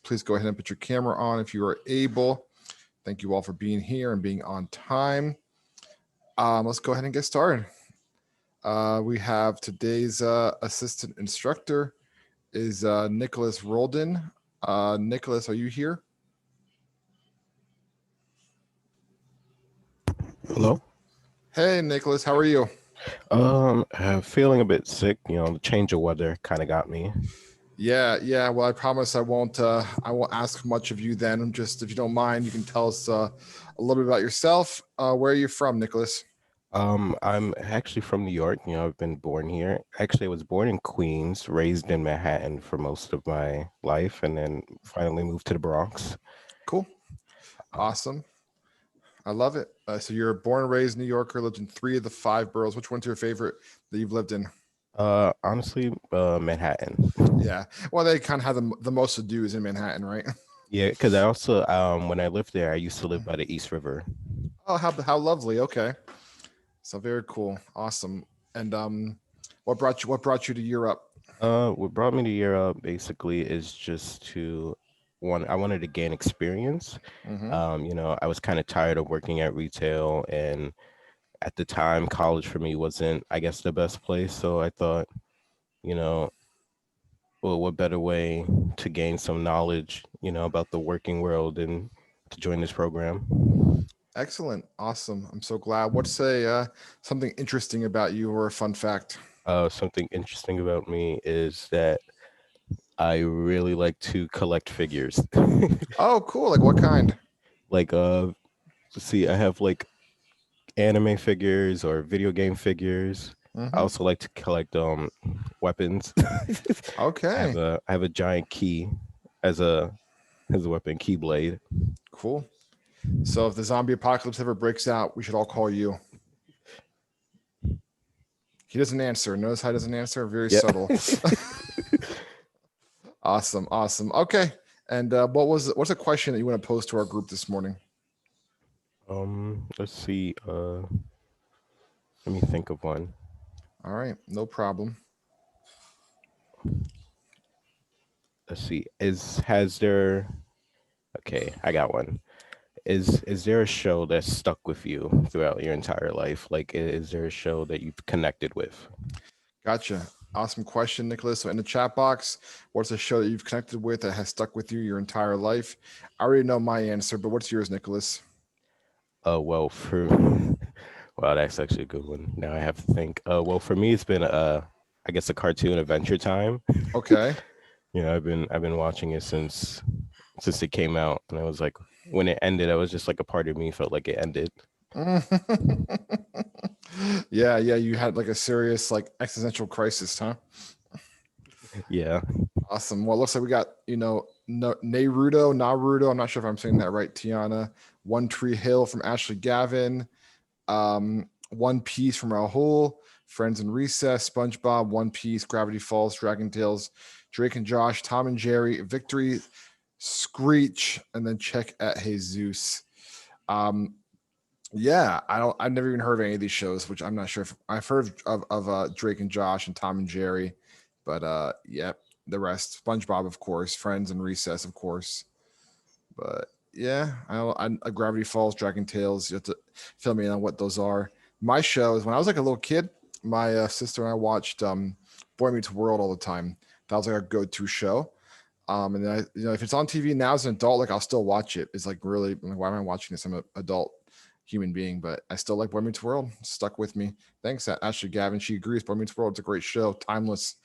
Please go ahead and put your camera on if you are able. Thank you all for being here and being on time. Let's go ahead and get started. We have today's assistant instructor is Nicholas Roldan. Nicholas, are you here? Hello. Hey, Nicholas, how are you? I'm feeling a bit sick. The change of weather kind of got me. Yeah. Well, I promise I won't. I won't ask much of you then. Just if you don't mind, you can tell us a little bit about yourself. Where are you from, Nicholas? I'm actually from New York. I've been born here. Actually, I was born in Queens, raised in Manhattan for most of my life, and then finally moved to the Bronx. Cool, Uh, awesome. I love it. So you're a born and raised New Yorker, lived in three of the five boroughs. Which one's your favorite that you've lived in? Honestly, Manhattan. Yeah. Well, they kind of have the most to do is in Manhattan, right? Yeah, because I also when I lived there, I used to live by the East River. Oh, how lovely. Okay. So very cool. Awesome. And what brought you to Europe? What brought me to Europe basically is just I wanted to gain experience. Mm-hmm. I was kind of tired of working at retail, and at the time, college for me wasn't, I guess, the best place. So I thought, you know, well, what better way to gain some knowledge, about the working world and to join this program? Excellent. Awesome. I'm so glad. What's a something interesting about you or a fun fact? Something interesting about me is that I really like to collect figures. Oh, cool. Like what kind? Like, let's see, I have like anime figures or video game figures. I Mm-hmm. also like to collect weapons. Okay. I have a giant key as a weapon, keyblade. Cool. So if the zombie apocalypse ever breaks out, we should all call you. He doesn't answer. Notice how he doesn't answer? Very Yeah. subtle. Awesome. Okay. And what's a question that you want to pose to our group this morning? Let's see. Let me think of one. All right, no problem. Let's see. Is has there Okay, I got one. Is there a show that's stuck with you throughout your entire life? Like, is there a show that you've connected with? Gotcha. Awesome question, Nicholas. So in the chat box, what's a show that you've connected with that has stuck with you your entire life? I already know my answer, but what's yours, Nicholas? Well, for Wow, that's actually a good one. Now I have to think. Well, for me, it's been I guess a cartoon Adventure Time. Okay. I've been watching it since it came out, and I was like, when it ended, I was just like a part of me felt like it ended. Yeah. You had like a serious like existential crisis, huh? Yeah. Awesome. Well, it looks like we got, Naruto. I'm not sure if I'm saying that right, Tiana. One Tree Hill from Ashley Gavin. One Piece from Rahul. Friends in Recess. SpongeBob. One Piece. Gravity Falls. Dragon Tales. Drake and Josh. Tom and Jerry. Victory. Screech. And then check at Jesus. Um, yeah, I've never even heard of any of these shows, which I'm not sure if I've heard of Drake and Josh and Tom and Jerry, but yep, the rest. SpongeBob, of course, Friends and Recess, of course, but yeah, Gravity Falls, Dragon Tales. You have to fill me in on what those are. My shows when I was like a little kid, my sister and I watched Boy Meets World all the time. That was like our go-to show. And then if it's on TV now as an adult, like I'll still watch it. It's like really, I'm like, why am I watching this? I'm an adult human being, but I still like Boy Meets World. Stuck with me. Thanks, Ashley Gavin. She agrees. Boy Meets World. It's a great show. Timeless.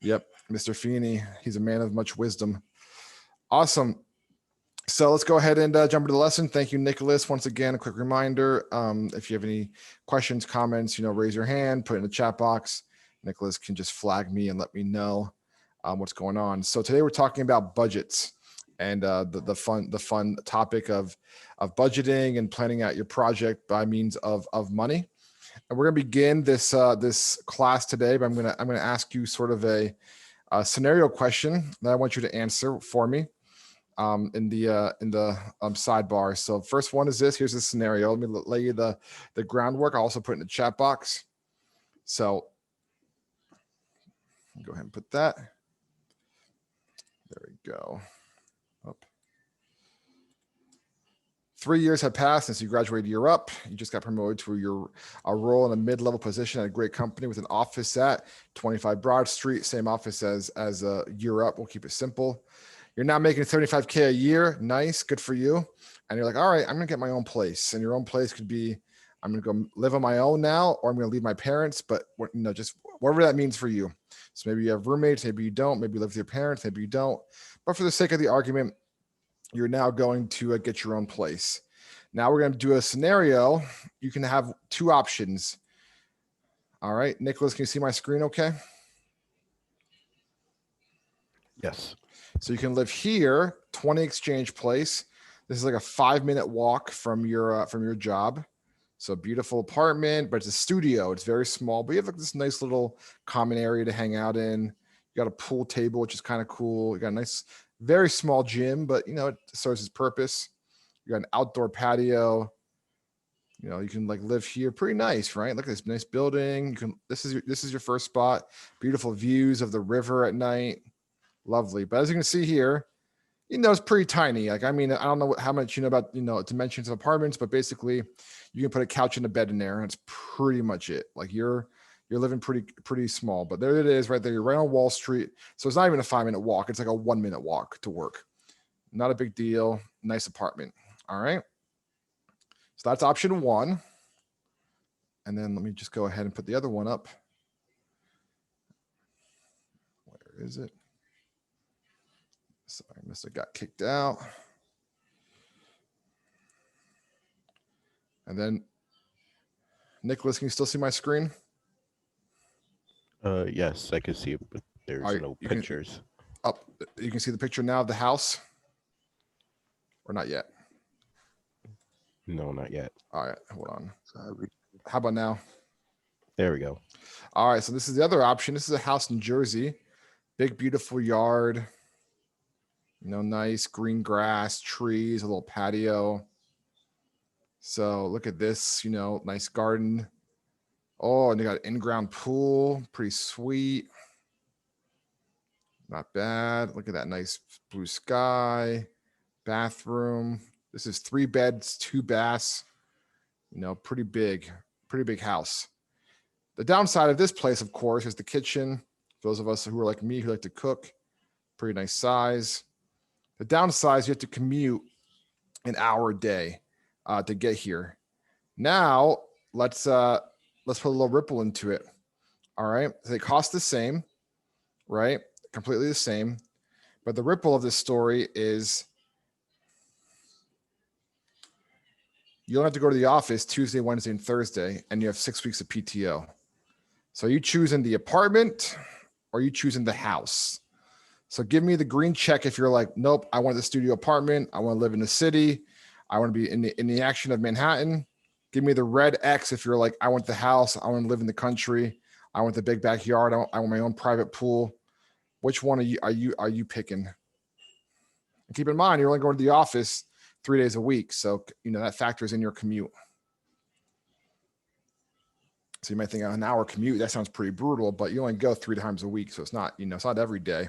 Yep, Mr. Feeney. He's a man of much wisdom. Awesome. So let's go ahead and jump into the lesson. Thank you, Nicholas. Once again, a quick reminder: if you have any questions, comments, raise your hand, put it in the chat box. Nicholas can just flag me and let me know what's going on. So today we're talking about budgets and the fun topic of budgeting and planning out your project by means of money. And we're gonna begin this class today. But I'm gonna ask you sort of a scenario question that I want you to answer for me in the sidebar. So first one is this. Here's the scenario. Let me lay you the groundwork. I'll also put it in the chat box. So go ahead and put that. There we go. Up. 3 years have passed since you graduated. You're up. You just got promoted to a role in a mid-level position at a great company with an office at 25 Broad Street. Same office as You're up. We'll keep it simple. You're now making 75K a year. Nice, good for you. And you're like, all right, I'm gonna get my own place. And your own place could be, I'm gonna go live on my own now, or I'm gonna leave my parents. But just whatever that means for you. So maybe you have roommates, maybe you don't. Maybe you live with your parents, maybe you don't. But for the sake of the argument, you're now going to get your own place. Now we're going to do a scenario. You can have 2 options. All right, Nicholas, can you see my screen okay? Yes. So you can live here, 20 Exchange Place. This is like a 5-minute walk from your job. So beautiful apartment, but it's a studio. It's very small, but you have like this nice little common area to hang out in. You got a pool table, which is kind of cool. You got a nice, very small gym, but it serves its purpose. You got an outdoor patio. You can like live here. Pretty nice, right? Look at this nice building. You can. This is your first spot. Beautiful views of the river at night. Lovely. But as you can see here, it's pretty tiny. Like, I mean, I don't know how much you know about dimensions of apartments, but basically, you can put a couch and a bed in there, and it's pretty much it. Like you're living pretty small. But there it is, right there. You're right on Wall Street, so it's not even a 5-minute walk. It's like a 1-minute walk to work. Not a big deal. Nice apartment. All right. So that's option 1. And then let me just go ahead and put the other one up. Where is it? Sorry, I must have got kicked out. And then, Nicholas, can you still see my screen? Yes, I can see it, but there's no pictures. You can see the picture now of the house? Or not yet? No, not yet. All right, hold on. How about now? There we go. All right, so this is the other option. This is a house in Jersey. Big, beautiful yard. Nice green grass, trees, a little patio. So look at this, nice garden. Oh, and they got an in-ground pool. Pretty sweet. Not bad. Look at that nice blue sky. Bathroom. This is 3 beds, 2 baths. Pretty big house. The downside of this place, of course, is the kitchen. Those of us who are like me, who like to cook, pretty nice size. The downside is you have to commute an hour a day to get here. Now let's put a little ripple into it. All right, so they cost the same, right? Completely the same. But the ripple of this story is you don't have to go to the office Tuesday, Wednesday, and Thursday, and you have 6 weeks of PTO. So you choosing the apartment or you choosing the house? So give me the green check if you're like, nope, I want the studio apartment. I want to live in the city. I want to be in the action of Manhattan. Give me the red X if you're like, I want the house. I want to live in the country. I want the big backyard. I want my own private pool. Which one are you picking? And keep in mind, you're only going to the office 3 days a week. So, that factors in your commute. So you might think an hour commute, that sounds pretty brutal, but you only go 3 times a week. So it's not, it's not every day.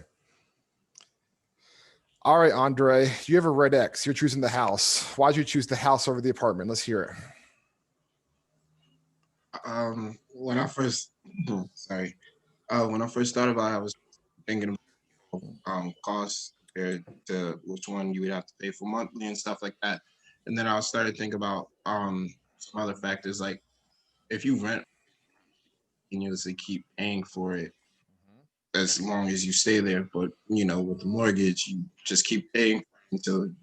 All right, Andre, you have a red X. You're choosing the house. Why'd you choose the house over the apartment? Let's hear it. When I first, when I first thought about it, I was thinking of costs compared to which one you would have to pay for monthly and stuff like that. And then I started to think about some other factors, like if you rent, continuously keep paying for it as long as you stay there. But with the mortgage, you just keep paying until you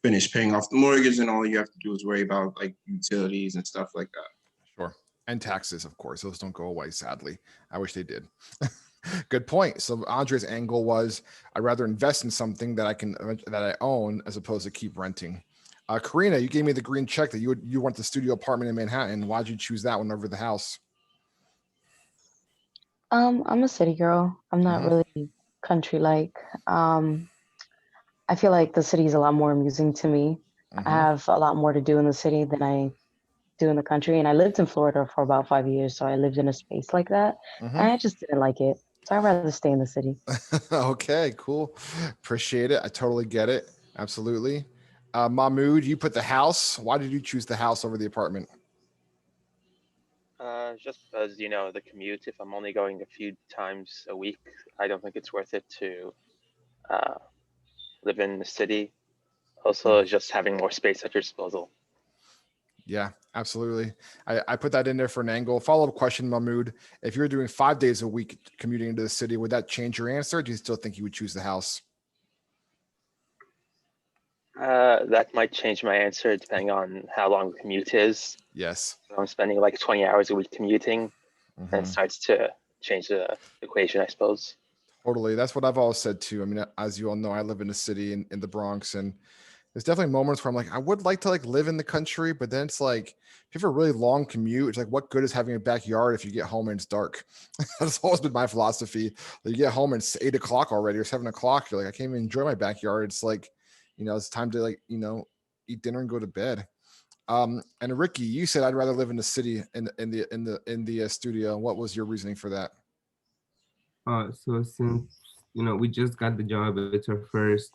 finish paying off the mortgage, and all you have to do is worry about like utilities and stuff like that. Sure. And taxes, of course. Those don't go away, sadly. I wish they did. Good point. So Andre's angle was, I'd rather invest in something that I own as opposed to keep renting. Karina, you gave me the green check that you want the studio apartment in Manhattan. Why'd you choose that one over the house? I'm a city girl. I'm not really country like. I feel like the city is a lot more amusing to me. I have a lot more to do in the city than I do in the country. And I lived in Florida for about 5 years. So I lived in a space like that. And I just didn't like it. So I'd rather stay in the city. Okay, cool. Appreciate it. I totally get it. Absolutely. Mahmood, you put the house. Why did you choose the house over the apartment? Just because, the commute, if I'm only going a few times a week, I don't think it's worth it to uh, live in the city. Also, just having more space at your disposal. Yeah, absolutely. I put that in there for an angle. Follow-up question, Mahmood. If you're doing 5 days a week commuting into the city, would that change your answer? Or do you still think you would choose the house? That might change my answer depending on how long the commute is. Yes. If I'm spending like 20 hours a week commuting, then it Mhm. starts to change the equation, I suppose. Totally. That's what I've always said too. I mean, as you all know, I live in a city in the Bronx, and there's definitely moments where I'm like, I would like to like live in the country, but then it's like, if you have a really long commute, it's like, what good is having a backyard if you get home and it's dark? That's always been my philosophy. Like, you get home and it's 8 o'clock already or 7 o'clock. You're like, I can't even enjoy my backyard. It's like, it's time to like, eat dinner and go to bed. And Ricky, you said I'd rather live in the city in the studio. What was your reasoning for that? So since we just got the job, it's our first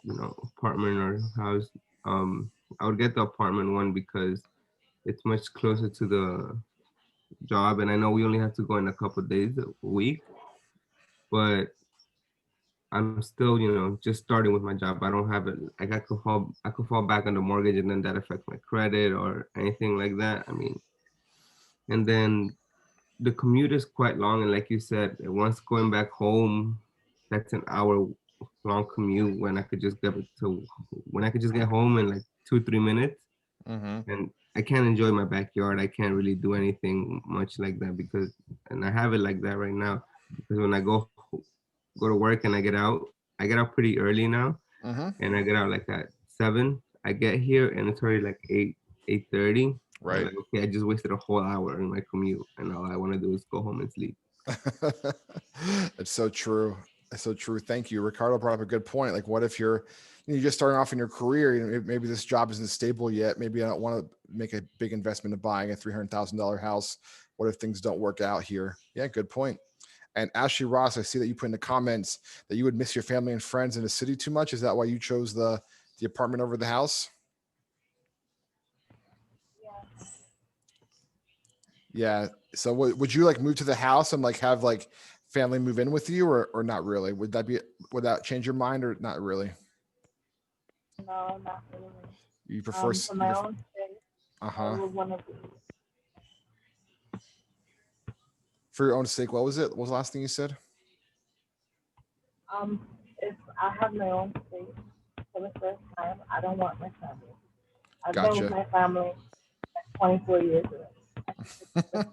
apartment or house. I would get the apartment one because it's much closer to the job, and I know we only have to go in a couple days a week, but I'm still just starting with my job. I don't have it like I could fall back on the mortgage, and then that affects my credit or anything like that. I mean, and then the commute is quite long, and like you said, once going back home, that's an hour long commute when I could just get home in like 2-3 minutes. Mm-hmm. And I can't enjoy my backyard. I can't really do anything much like that and I have it like that right now because when I go to work and I get out pretty early now, Mm-hmm. and I get out like at 7. I get here and it's already like 8:30. Right. Like, okay, I just wasted a whole hour in my commute, and all I want to do is go home and sleep. It's so true. It's so true. Thank you. Ricardo brought up a good point. Like, what if you're just starting off in your career? Maybe this job isn't stable yet. Maybe I don't want to make a big investment in buying a $300,000 house. What if things don't work out here? Yeah, good point. And Ashley Ross, I see that you put in the comments that you would miss your family and friends in the city too much. Is that why you chose the apartment over the house? Yeah. So would you like move to the house and like have like family move in with you or not really? Would that change your mind or not really? No, not really. You prefer For my own sake, I uh-huh. would want to be. For your own sake, what was it? What was the last thing you said? If I have my own space for the first time, I don't want my family. I've been Gotcha. with my family like 24 years already.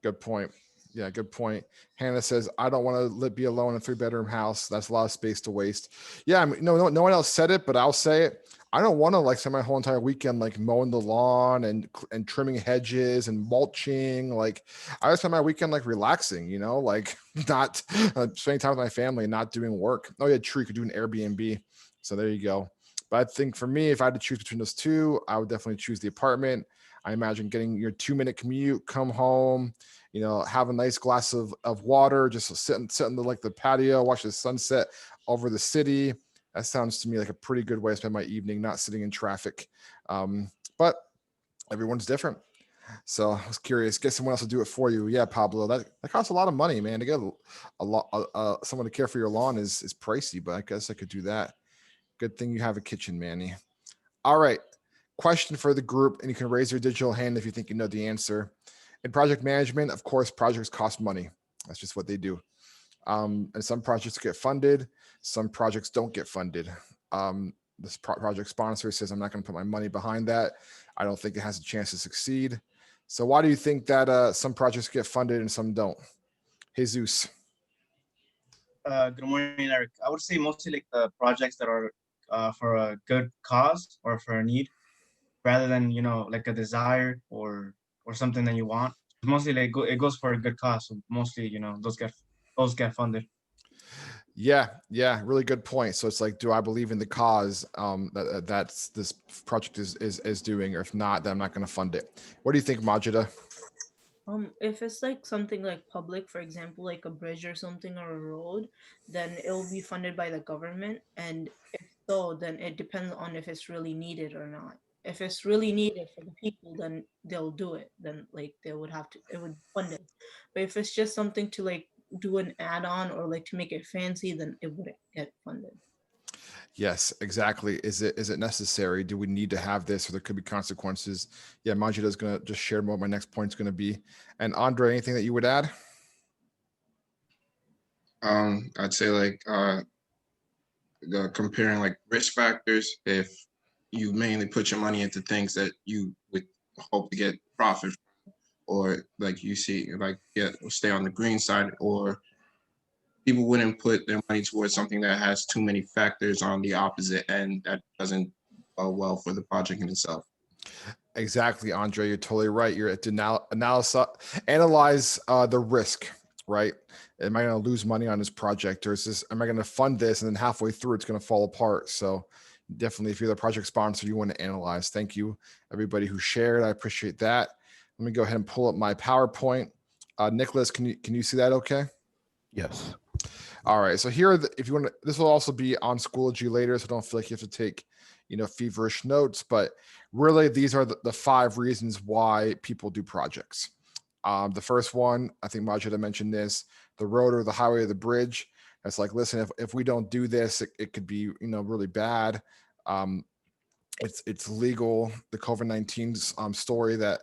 Good point. Yeah, good point. Hannah says, I don't want to be alone in a 3-bedroom house. That's a lot of space to waste. Yeah, I mean, no one else said it, but I'll say it. I don't want to like spend my whole entire weekend like mowing the lawn and trimming hedges and mulching. Like, I would spend my weekend like relaxing, like not spending time with my family and not doing work. Oh yeah, true. You could do an Airbnb. So there you go. But I think for me, if I had to choose between those two, I would definitely choose the apartment. I imagine getting your 2-minute commute, come home, have a nice glass of water, just sit in the patio, watch the sunset over the city. That sounds to me like a pretty good way to spend my evening, not sitting in traffic. But everyone's different. So I was curious, get someone else to do it for you. Yeah, Pablo, that costs a lot of money, man. To get a lot, someone to care for your lawn is pricey, but I guess I could do that. Good thing you have a kitchen, Manny. All right. Question for the group, and you can raise your digital hand if you think you know the answer. In project management, of course, projects cost money. That's just what they do. And some projects get funded, some projects don't get funded. This project sponsor says, I'm not going to put my money behind that. I don't think it has a chance to succeed. So why do you think that some projects get funded and some don't? Jesus. Good morning, Eric. I would say mostly like the projects that are for a good cause or for a need, rather than like a desire or something that you want. Mostly like it goes for a good cause. So mostly those get funded. Yeah, really good point. So it's like, do I believe in the cause that's this project is doing, or if not, then I'm not going to fund it. What do you think, Majida? If it's like something like public, for example, like a bridge or something or a road, then it will be funded by the government. And if so, then it depends on if it's really needed or not. If it's really needed for the people, then they'll do it. Then like they would have to, it would fund it. But if it's just something to like do an add-on or like to make it fancy, then it wouldn't get funded. Yes, exactly. Is it necessary? Do we need to have this, or there could be consequences? Yeah, Majida is going to just share what my next point is going to be. And Andre, anything that you would add? I'd say like the comparing like risk factors. If you mainly put your money into things that you would hope to get profit from, or like you see like stay on the green side, or people wouldn't put their money towards something that has too many factors on the opposite end that doesn't go well for the project in itself. Exactly, Andre. You're totally right. You're at analyze the risk, right? Am I going to lose money on this project, or is this? Am I going to fund this and then halfway through it's going to fall apart? So definitely, if you're the project sponsor, you want to analyze. Thank you, everybody who shared. I appreciate that. Let me go ahead and pull up my PowerPoint. Nicholas, can you see that? Okay. Yes. All right. So here, if you want to, this will also be on Schoology later, so don't feel like you have to take, feverish notes. But really, these are the 5 reasons why people do projects. The first one, I think Majida mentioned this: the road or the highway or the bridge. It's like, listen, if we don't do this, it could be, really bad. It's legal. The COVID-19 story that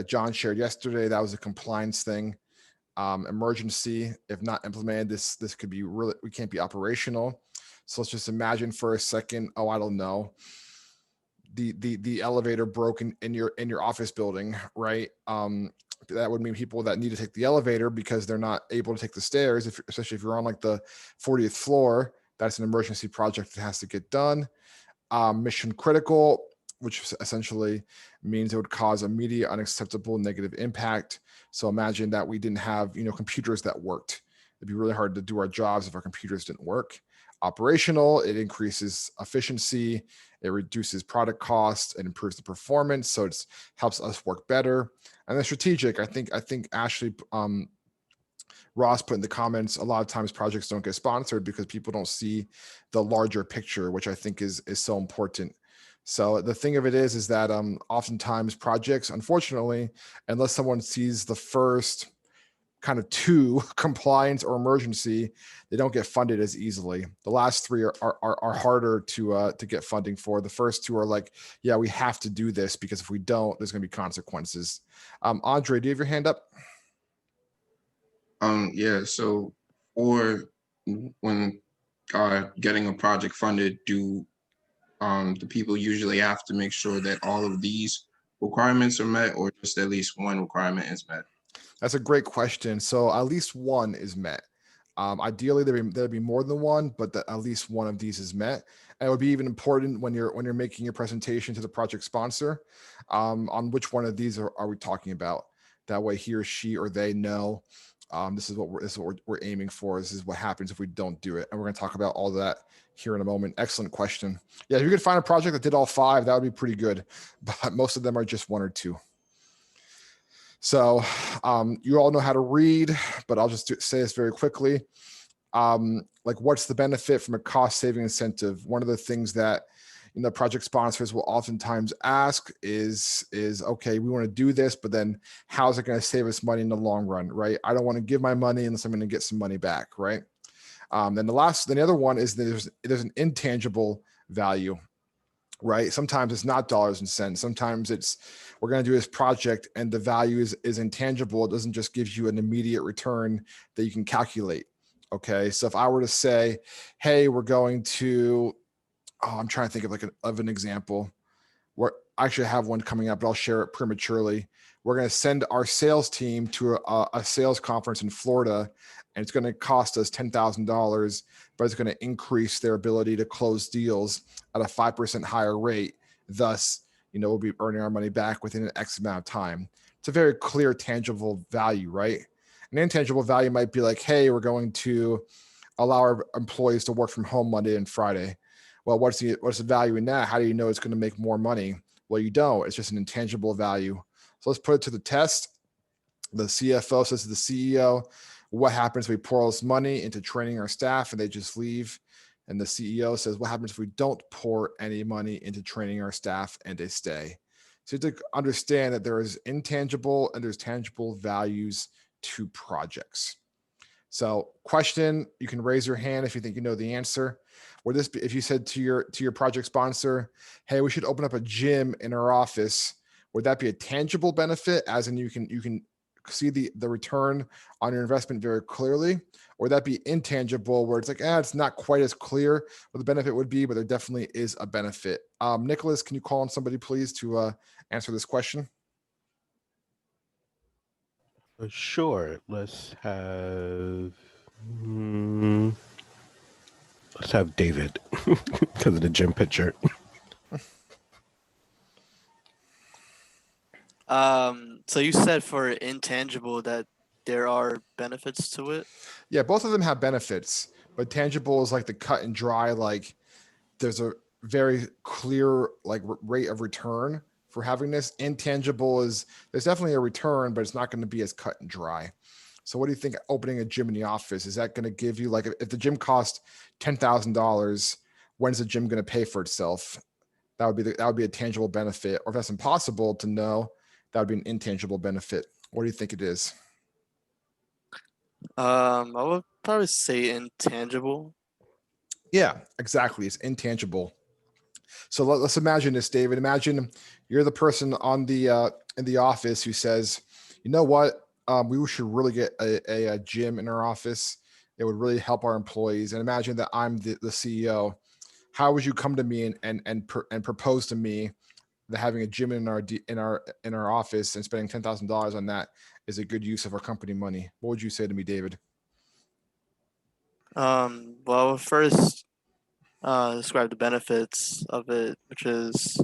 John shared yesterday, that was a compliance thing. Emergency, if not implemented, this could be really, we can't be operational. So let's just imagine for a second, I don't know, the elevator broke in your office building, right? That would mean people that need to take the elevator because they're not able to take the stairs, especially if you're on like the 40th floor. That's an emergency project that has to get done. Mission critical, which essentially means it would cause immediate, unacceptable negative impact. So imagine that we didn't have, computers that worked. It'd be really hard to do our jobs if our computers didn't work. Operational, it increases efficiency, it reduces product costs, it improves the performance, so it helps us work better. And then strategic, I think Ashley Ross put in the comments, a lot of times projects don't get sponsored because people don't see the larger picture, which I think is so important. So the thing of it is that oftentimes projects, unfortunately, unless someone sees the first kind of 2, compliance or emergency, they don't get funded as easily. The last 3 are harder to get funding for. The first 2 are like, yeah, we have to do this because if we don't, there's going to be consequences. Andre, do you have your hand up? Yeah. So, or when getting a project funded, do the people usually have to make sure that all of these requirements are met, or just at least one requirement is met? That's a great question. So at least one is met. Ideally, there'd be more than one, but at least one of these is met. And it would be even important when you're making your presentation to the project sponsor on which one of these are we talking about. That way, he or she or they know this is what we're aiming for. This is what happens if we don't do it. And we're going to talk about all that here in a moment. Excellent question. Yeah, if you could find a project that did all 5, that would be pretty good. But most of them are just 1 or 2. So you all know how to read, but I'll just say this very quickly. Like, what's the benefit from a cost-saving incentive? One of the things that project sponsors will oftentimes ask is okay, we want to do this, but then how's it going to save us money in the long run, right? I don't want to give my money unless I'm going to get some money back, right? Then the other one is there's an intangible value, right? Sometimes it's not dollars and cents. Sometimes it's, we're going to do this project and the value is intangible. It doesn't just give you an immediate return that you can calculate. Okay. So if I were to say, hey, we're going to, I'm trying to think of an example where I actually have one coming up, but I'll share it prematurely. We're going to send our sales team to a sales conference in Florida, and it's going to cost us $10,000, but it's going to increase their ability to close deals at a 5% higher rate. Thus, we'll be earning our money back within an X amount of time. It's a very clear, tangible value, right? An intangible value might be like, hey, we're going to allow our employees to work from home Monday and Friday. Well, what's the value in that? How do you know it's going to make more money? Well, you don't. It's just an intangible value. So let's put it to the test. The CFO says to the CEO, what happens if we pour all this money into training our staff and they just leave? And the CEO says, what happens if we don't pour any money into training our staff and they stay? So you have to understand that there is intangible and there's tangible values to projects. So question, you can raise your hand if you think you know the answer. Would this be, if you said to your project sponsor, hey, we should open up a gym in our office, would that be a tangible benefit, as in you can see the return on your investment very clearly? Or would that be intangible, where it's like, it's not quite as clear what the benefit would be, but there definitely is a benefit? Nicholas, can you call on somebody, please, to answer this question? Sure. Let's have David because of the gym picture. So you said for intangible that there are benefits to it. Yeah, both of them have benefits, but tangible is like the cut and dry, like there's a very clear like rate of return for having this. Intangible is there's definitely a return, but it's not going to be as cut and dry. So what do you think opening a gym in the office, is that going to give you, like, if the gym cost $10,000, when's the gym going to pay for itself? That would be a tangible benefit. Or if that's impossible to know, that would be an intangible benefit. What do you think it is? I would probably say intangible. Yeah, exactly. It's intangible. So let's imagine this, David. Imagine you're the person on the in the office who says, you know what, we should really get a gym in our office. It would really help our employees. And imagine that I'm the CEO. How would you come to me and propose to me that having a gym in our office and spending $10,000 on that is a good use of our company money? What would you say to me, David? Well, first, describe the benefits of it, which is,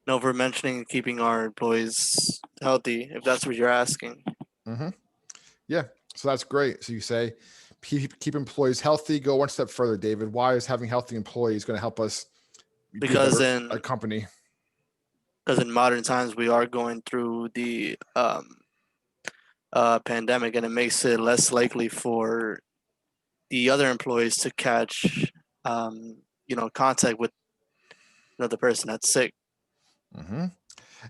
we're mentioning keeping our employees healthy, if that's what you're asking. Mm-hmm. Yeah, so that's great. So you say keep employees healthy. Go one step further, David. Why is having healthy employees going to help us be a company? Because in modern times we are going through the pandemic, and it makes it less likely for the other employees to catch contact with another person that's sick. Mm-hmm.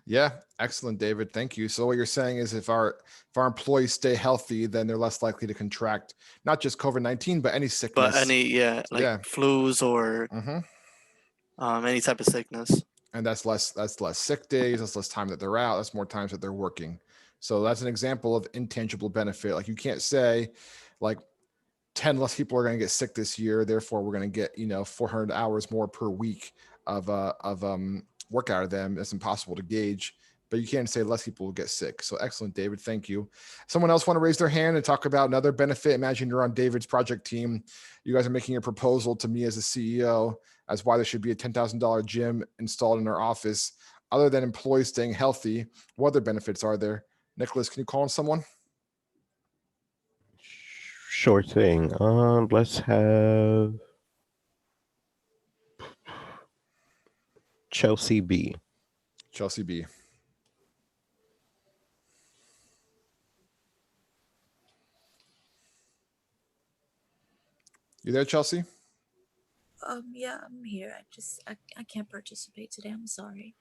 Yeah, excellent, David. Thank you. So what you're saying is if our employees stay healthy, then they're less likely to contract not just COVID-19, but any sickness. But any flus or any type of sickness. And that's less sick days. That's less time that they're out. That's more times that they're working. So that's an example of intangible benefit. Like, you can't say like 10 less people are going to get sick this year, therefore we're going to get 400 hours more per week of work out of them. It's impossible to gauge, but you can say less people will get sick. So excellent, David. Thank you. Someone else want to raise their hand and talk about another benefit? Imagine you're on David's project team. You guys are making a proposal to me as a CEO as why there should be a $10,000 gym installed in our office. Other than employees staying healthy, what other benefits are there? Nicholas, can you call on someone? Sure thing. Let's have Chelsea B. Chelsea B. You there, Chelsea? Yeah, I'm here. I can't participate today. I'm sorry.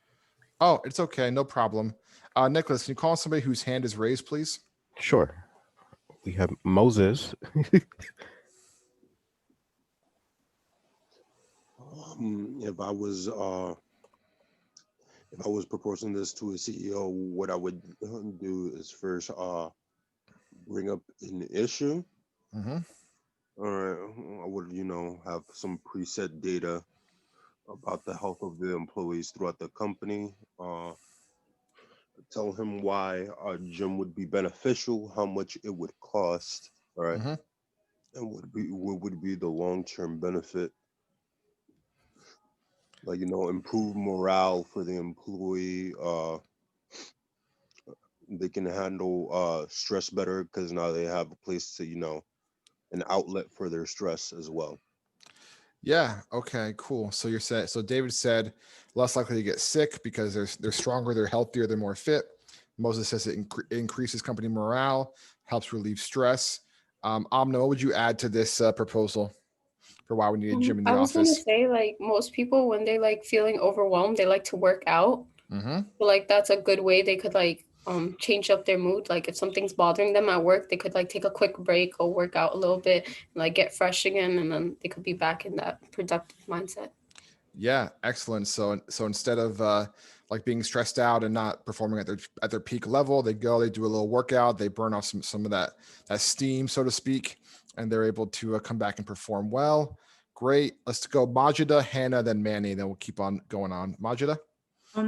Oh, it's okay. No problem. Nicholas, can you call on somebody whose hand is raised, please? Sure. We have Moses. If I was proposing this to a CEO, what I would do is first bring up an issue. Mm-hmm. All right, I would have some preset data about the health of the employees throughout the company. Tell him why our gym would be beneficial, how much it would cost, all right, Mm-hmm. and what would be the long-term benefit. Like, improve morale for the employee. They can handle stress better because now they have a place to, an outlet for their stress as well. Yeah. Okay, cool. So David said less likely to get sick because they're stronger, they're healthier, they're more fit. Moses says it increases company morale, helps relieve stress. Amna, what would you add to this proposal for why we need a gym in the I was gonna office? say, like, most people when they like feeling overwhelmed, they like to work out. Mm-hmm. So, like, that's a good way they could like change up their mood. Like if something's bothering them at work, they could like take a quick break or work out a little bit, and, like get fresh again, and then they could be back in that productive mindset. Yeah, excellent. So instead of like being stressed out and not performing at their peak level, they go, they do a little workout, they burn off some of that steam, so to speak, and they're able to come back and perform well. Great. Let's go Majida, Hannah, then Manny, then we'll keep on going on. Majida?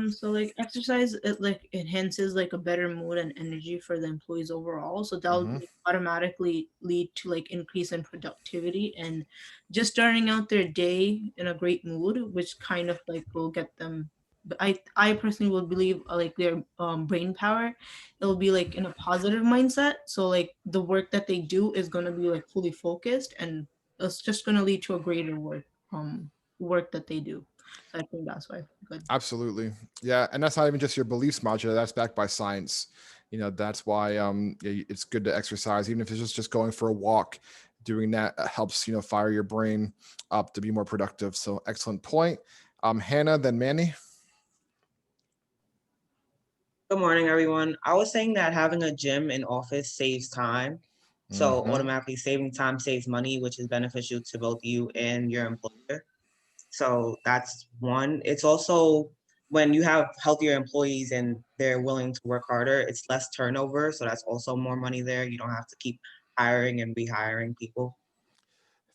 So like exercise, it like enhances like a better mood and energy for the employees overall. So that'll Mhm. like, automatically lead to like increase in productivity and just starting out their day in a great mood, which kind of like will get them. But I personally would believe like their brain power, it'll be like in a positive mindset. So like the work that they do is gonna be like fully focused, and it's just gonna lead to a greater work that they do. So I think that's why good. Absolutely. Yeah. And that's not even just your beliefs, Majida. That's backed by science. You know, that's why it's good to exercise, even if it's just going for a walk. Doing that helps, fire your brain up to be more productive. So excellent point. Hannah, then Manny. Good morning, everyone. I was saying that having a gym in office saves time. So Mhm. automatically saving time saves money, which is beneficial to both you and your employer. So that's one. It's also when you have healthier employees and they're willing to work harder, it's less turnover. So that's also more money there. You don't have to keep hiring and rehiring people.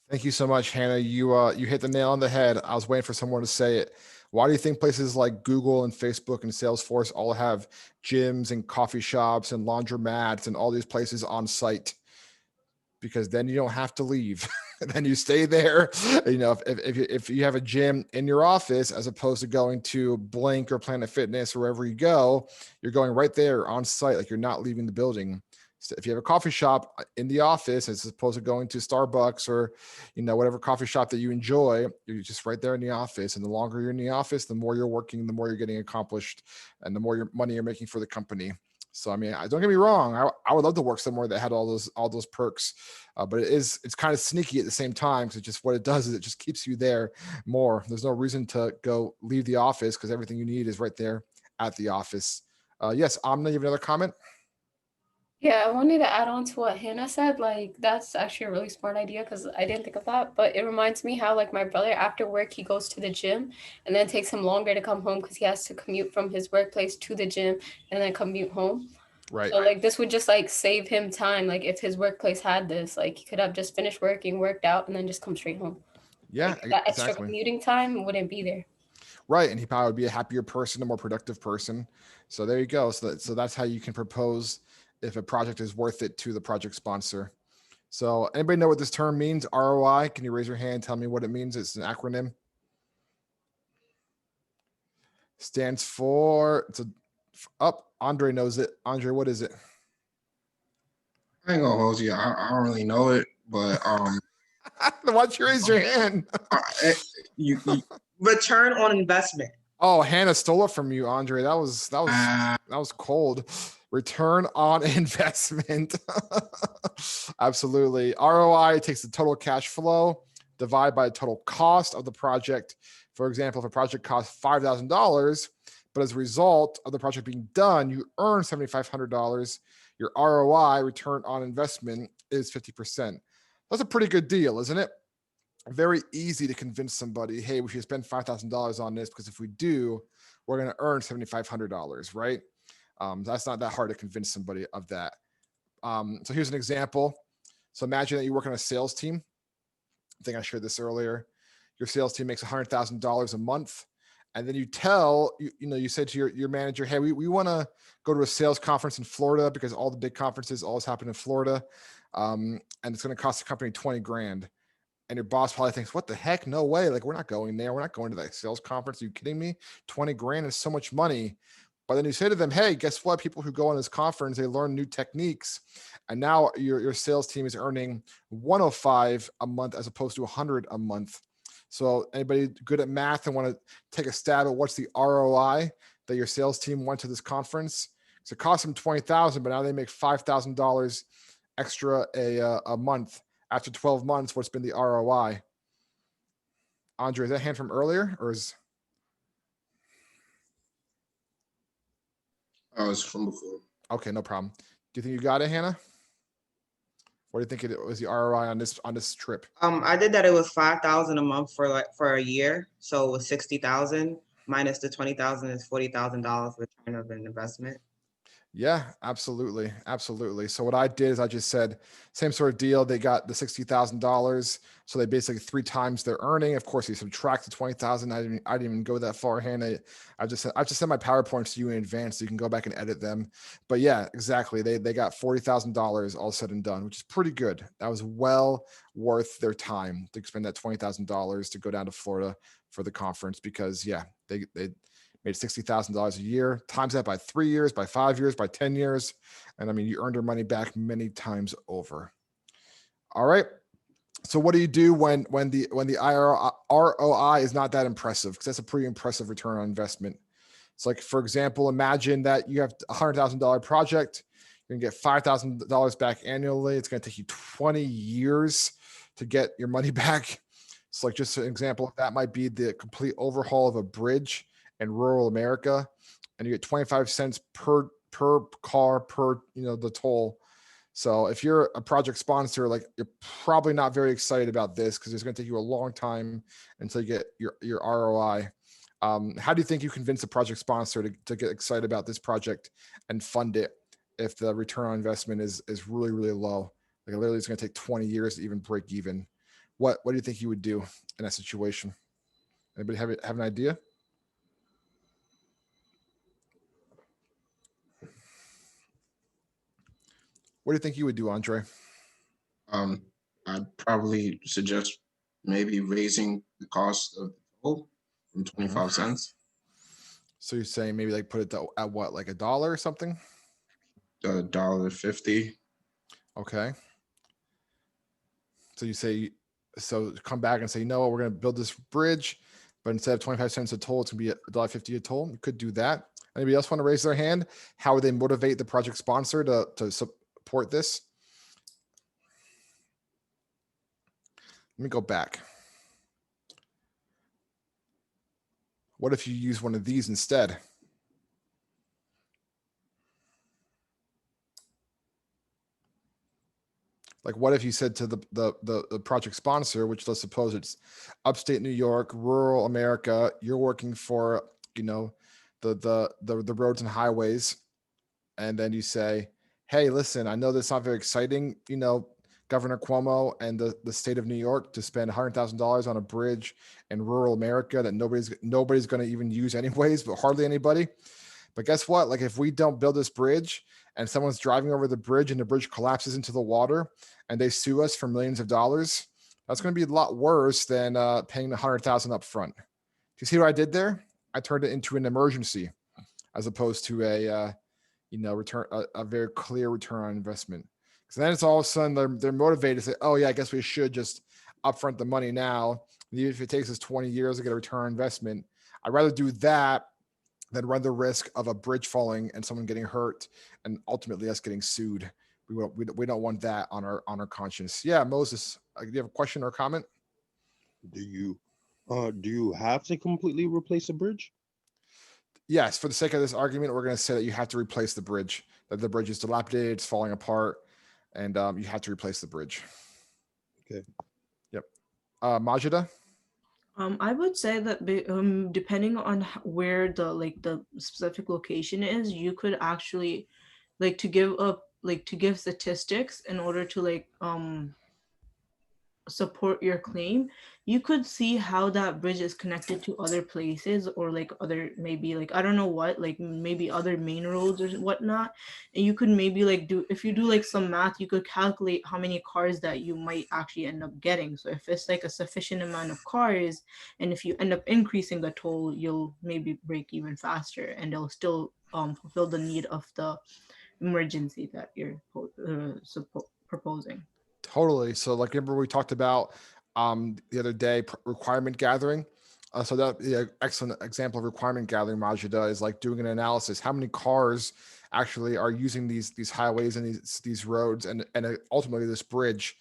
Thank you so much, Hannah. You hit the nail on the head. I was waiting for someone to say it. Why do you think places like Google and Facebook and Salesforce all have gyms and coffee shops and laundromats and all these places on site? Because then you don't have to leave. Then you stay there. If you have a gym in your office as opposed to going to Blink or Planet Fitness or wherever you go, you're going right there on site. Like you're not leaving the building. So if you have a coffee shop in the office as opposed to going to Starbucks or whatever coffee shop that you enjoy, you're just right there in the office. And the longer you're in the office, the more you're working, the more you're getting accomplished, and the more your money you're making for the company. So I mean, don't get me wrong. I would love to work somewhere that had all those perks, but it's kind of sneaky at the same time. Because just what it does is it just keeps you there more. There's no reason to go leave the office because everything you need is right there at the office. Yes, Amna, you have another comment? Yeah, I wanted to add on to what Hannah said. Like, that's actually a really smart idea because I didn't think of that. But it reminds me how, like, my brother, after work, he goes to the gym and then it takes him longer to come home because he has to commute from his workplace to the gym and then commute home. Right. So, like, this would just, like, save him time. Like, if his workplace had this, like, he could have just finished working, worked out, and then just come straight home. Yeah, Like, that extra exactly. commuting time wouldn't be there. Right, and he probably would be a happier person, a more productive person. So there you go. So that's how you can propose if a project is worth it to the project sponsor. So anybody know what this term means? ROI? Can you raise your hand and tell me what it means? It's an acronym. Stands for Andre knows it. Andre, what is it? I ain't gonna hold you. I don't really know it, but Why'd you raise your hand? You return on investment. Oh, Hannah stole it from you, Andre. That was cold. Return on investment. Absolutely. ROI takes the total cash flow, divide by the total cost of the project. For example, if a project costs $5,000, but as a result of the project being done, you earn $7,500, your ROI, return on investment, is 50%. That's a pretty good deal, isn't it? Very easy to convince somebody, hey, we should spend $5,000 on this because if we do, we're going to earn $7,500, right? That's not that hard to convince somebody of that. So here's an example. So imagine that you work on a sales team. I think I shared this earlier. Your sales team makes $100,000 a month. And then you said to your manager, hey, we want to go to a sales conference in Florida because all the big conferences always happen in Florida. And it's going to cost the company 20 grand. And your boss probably thinks, what the heck? No way. Like, we're not going there. We're not going to that sales conference. Are you kidding me? 20 grand is so much money. But then you say to them, hey, guess what? People who go on this conference, they learn new techniques. And now your sales team is earning 105 a month as opposed to 100 a month. So anybody good at math and want to take a stab at what's the ROI that your sales team went to this conference? So it costs them 20,000, but now they make $5,000 extra a month. After 12 months, what's been the ROI? Andre, is that hand from earlier or is? Oh, it's from before. Okay, no problem. Do you think you got it, Hannah? What do you think it was the ROI on this trip? I did that. It was 5,000 a month for a year, so it was 60,000 minus the 20,000 is $40,000 return of an investment. Yeah, absolutely. Absolutely. So what I did is I just said, same sort of deal. They got the $60,000. So they basically 3 times their earning. Of course, you subtract the 20,000. I didn't even go that far, Hannah. I just sent my PowerPoints to you in advance so you can go back and edit them. But yeah, exactly. They got $40,000 all said and done, which is pretty good. That was well worth their time to spend that $20,000 to go down to Florida for the conference because yeah, they made $60,000 a year, times that by 3 years, by 5 years, by 10 years. And I mean, you earned your money back many times over. All right. So what do you do when the ROI is not that impressive? Because that's a pretty impressive return on investment. It's like, for example, imagine that you have a $100,000 project. You're gonna get $5,000 back annually. It's gonna take you 20 years to get your money back. So like just an example, that might be the complete overhaul of a bridge in rural America, and you get 25 cents per car per the toll. So if you're a project sponsor, like you're probably not very excited about this because it's going to take you a long time until you get your ROI. How do you think you convince a project sponsor to get excited about this project and fund it if the return on investment is really, really low? Like literally it's going to take 20 years to even break even. What do you think you would do in that situation? Anybody have an idea? What do you think you would do, Andre? I'd probably suggest maybe raising the cost of the toll from 25 cents. So you're saying maybe like put it at what, like $1 or something? $1.50. Okay. So you say, so come back and say, you know what, we're going to build this bridge, but instead of 25 cents a toll, it's going to be $1.50 a toll. You could do that. Anybody else want to raise their hand? How would they motivate the project sponsor to support this? Let me go back. What if you use one of these instead? Like, what if you said to the project sponsor, which let's suppose it's upstate New York, rural America, you're working for, the roads and highways. And then you say, hey, listen, I know that's not very exciting, Governor Cuomo and the state of New York to spend $100,000 on a bridge in rural America that nobody's going to even use anyways, but hardly anybody. But guess what? Like if we don't build this bridge and someone's driving over the bridge and the bridge collapses into the water and they sue us for millions of dollars, that's going to be a lot worse than paying the $100,000 up front. Do you see what I did there? I turned it into an emergency as opposed to a very clear return on investment. So then it's all of a sudden they're motivated to say, oh yeah, I guess we should just upfront the money now. Even if it takes us 20 years to get a return on investment, I'd rather do that than run the risk of a bridge falling and someone getting hurt and ultimately us getting sued. We don't want that on our conscience. Yeah, Moses, do you have a question or comment? Do you have to completely replace the bridge? Yes, for the sake of this argument, we're going to say that you have to replace the bridge, that the bridge is dilapidated, it's falling apart, and you have to replace the bridge. Okay. Yep. Majida? I would say that depending on where the specific location is, you could actually to give statistics in order to support your claim. You could see how that bridge is connected to other places or other maybe I don't know what maybe other main roads or whatnot, and you could maybe if you do some math, you could calculate how many cars that you might actually end up getting. So if it's a sufficient amount of cars, and if you end up increasing the toll, you'll maybe break even faster, and it'll still fulfill the need of the emergency that you're proposing. Totally. So remember we talked about the other day requirement gathering. So that yeah, excellent example of requirement gathering, Majida, is like doing an analysis. How many cars actually are using these highways and these roads and ultimately this bridge?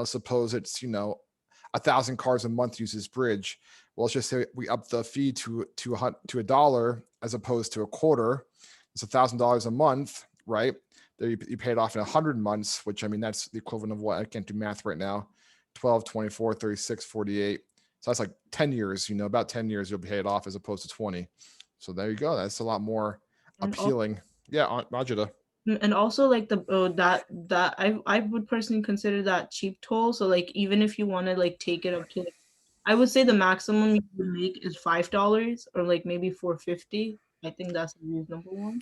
Suppose it's 1,000 cars a month use this bridge. Well, let's just say we up the fee to $1 as opposed to a quarter. It's $1,000 a month, right? There you pay it off in 100 months, which I mean that's the equivalent of what I can't do math right now. 12, 24, 36, 48. So that's like 10 years, about 10 years you'll pay it off as opposed to 20. So there you go. That's a lot more appealing. Yeah, Majida. And also like that I would personally consider that cheap toll. So like even if you want to like take it up to, I would say the maximum you would make is $5 or like maybe $4.50. I think that's a reasonable one.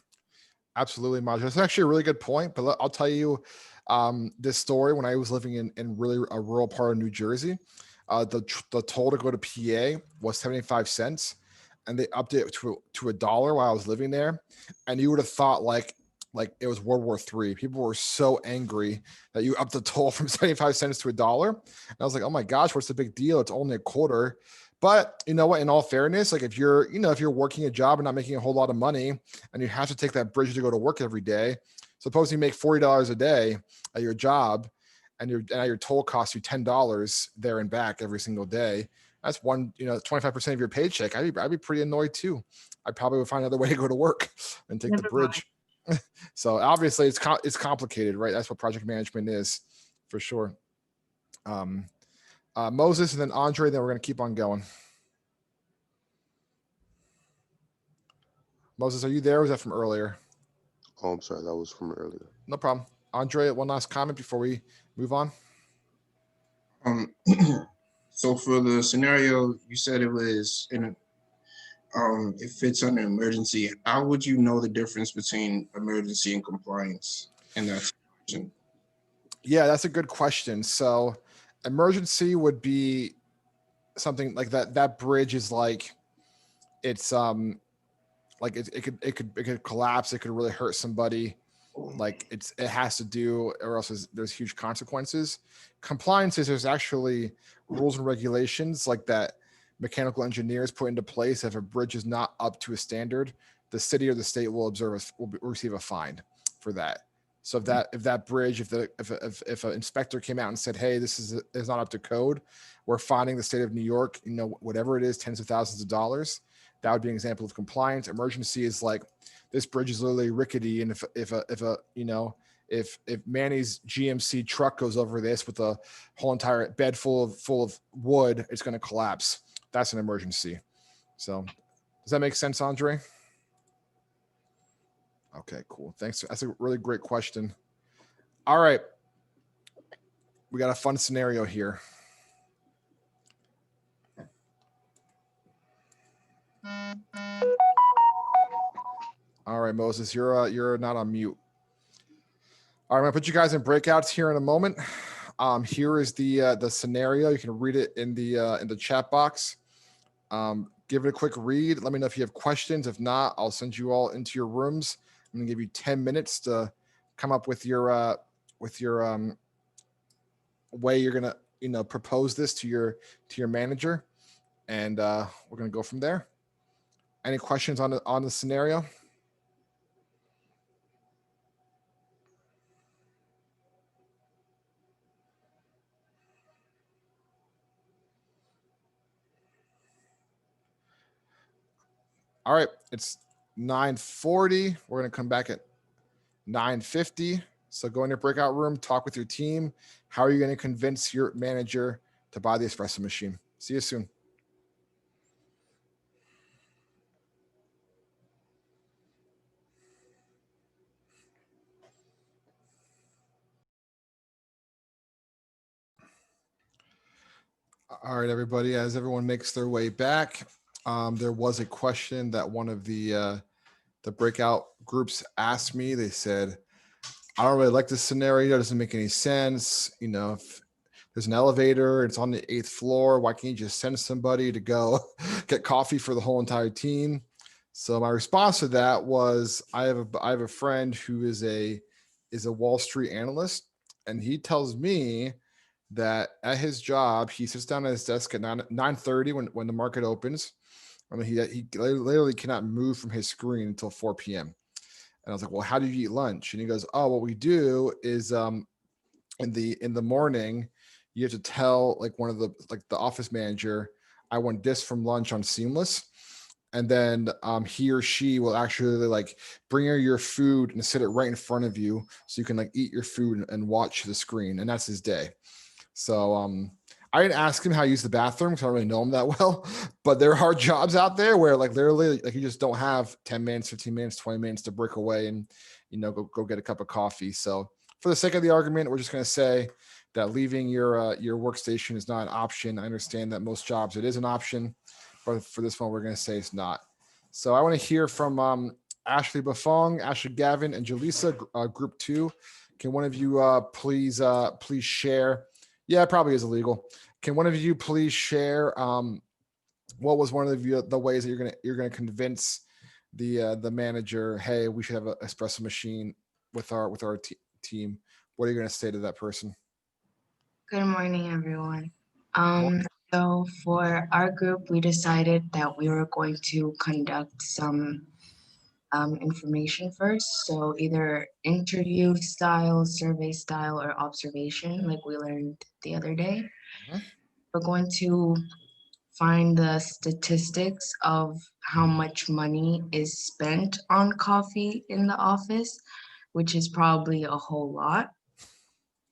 Absolutely, Majida. That's actually a really good point. But I'll tell you this story when I was living in really a rural part of New Jersey. The toll to go to PA was 75 cents, and they upped it to $1 while I was living there. And you would have thought like it was World War III. People were so angry that you upped the toll from 75 cents to $1. And I was like, oh my gosh, what's the big deal? It's only a quarter. But you know what? In all fairness, like if you're working a job and not making a whole lot of money, and you have to take that bridge to go to work every day, suppose you make $40 a day at your job, and your toll costs you $10 there and back every single day. That's 25% of your paycheck. I'd be pretty annoyed too. I probably would find another way to go to work and take the bridge. So obviously it's complicated, right? That's what project management is for sure. Moses and then Andre, then we're going to keep on going. Moses, are you there? Or was that from earlier? Oh, I'm sorry. That was from earlier. No problem. Andre, one last comment before we move on. So for the scenario, you said it was it fits under emergency. How would you know the difference between emergency and compliance in that situation? Yeah, that's a good question. So emergency would be something like that bridge is like, it's like it could collapse. It could really hurt somebody. Like it has to do, or else there's huge consequences. Compliance is there's actually rules and regulations like that mechanical engineers put into place. If a bridge is not up to a standard, the city or the state will receive a fine for that. So if that bridge, if an inspector came out and said, hey, this is not up to code, we're fining the state of New York, whatever it is, tens of thousands of dollars. That would be an example of compliance. Emergency is like, this bridge is literally rickety, and if Manny's GMC truck goes over this with a whole entire bed full of wood, it's going to collapse. That's an emergency. So does that make sense, Andre? Okay, cool. Thanks. That's a really great question. All right. We got a fun scenario here. All right, Moses, you're not on mute. All right, I'm gonna put you guys in breakouts here in a moment. Here is the scenario. You can read it in the chat box. Give it a quick read. Let me know if you have questions. If not, I'll send you all into your rooms. I'm gonna give you 10 minutes to come up with your way you're gonna propose this to your manager, and we're gonna go from there. Any questions on the scenario? All right, it's 9:40. We're going to come back at 9:50. So go in your breakout room, talk with your team. How are you going to convince your manager to buy the espresso machine? See you soon. All right, everybody, as everyone makes their way back, there was a question that one of the breakout groups asked me. They said, I don't really like this scenario. It doesn't make any sense. If there's an elevator, it's on the 8th floor, why can't you just send somebody to go get coffee for the whole entire team? So my response to that was, I have a friend who is a Wall Street analyst, and he tells me that at his job, he sits down at his desk at 9:30 when the market opens. I mean, he literally cannot move from his screen until 4 p.m. And I was like, well, how do you eat lunch? And he goes, oh, what we do is in the morning, you have to tell like one of the office manager, I want this from lunch on Seamless. And then he or she will actually like bring her your food and sit it right in front of you so you can like eat your food and watch the screen. And that's his day. So I didn't ask him how to use the bathroom because I don't really know him that well. But there are jobs out there where like literally like you just don't have 10 minutes, 15 minutes, 20 minutes to break away and, you know, go get a cup of coffee. So for the sake of the argument, we're just going to say that leaving your workstation is not an option. I understand that most jobs it is an option, but for this one, we're going to say it's not. So I want to hear from Ashley Buffong, Ashley Gavin, and Jaleesa, group 2. Can one of you please share? Yeah, it probably is illegal. Can one of you please share what was one of the ways that you're gonna convince the manager, hey, we should have an espresso machine with our team? What are you gonna say to that person? Good morning, everyone. So for our group, we decided that we were going to conduct some information first. So either interview style, survey style, or observation, like we learned the other day. We're going to find the statistics of how much money is spent on coffee in the office, which is probably a whole lot.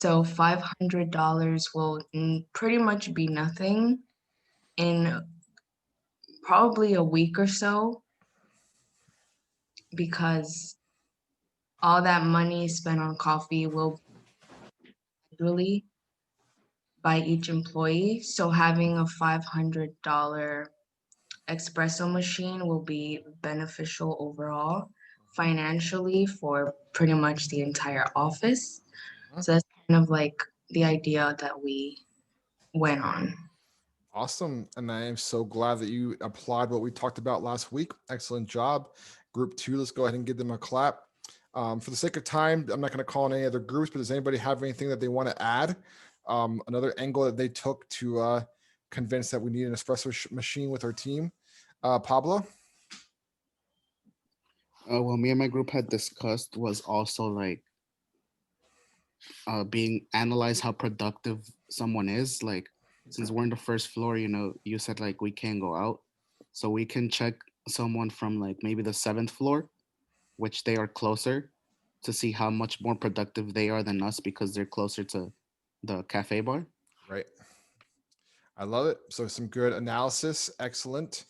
So $500 will pretty much be nothing in probably a week or so, because all that money spent on coffee will really by each employee. So having a $500 espresso machine will be beneficial overall financially for pretty much the entire office. So that's kind of like the idea that we went on. Awesome. And I am so glad that you applied what we talked about last week. Excellent job. Group 2, let's go ahead and give them a clap. For the sake of time, I'm not going to call on any other groups, but does anybody have anything that they want to add? Another angle that they took to convince that we need an espresso machine with our team. Pablo? Well, me and my group had discussed was also like being analyzed how productive someone is. Like, since we're on the first floor, you know, you said like we can't go out. So we can check someone from like maybe the 7th floor, which they are closer, to see how much more productive they are than us because they're closer to the cafe bar. Right. I love it. So some good analysis. Excellent.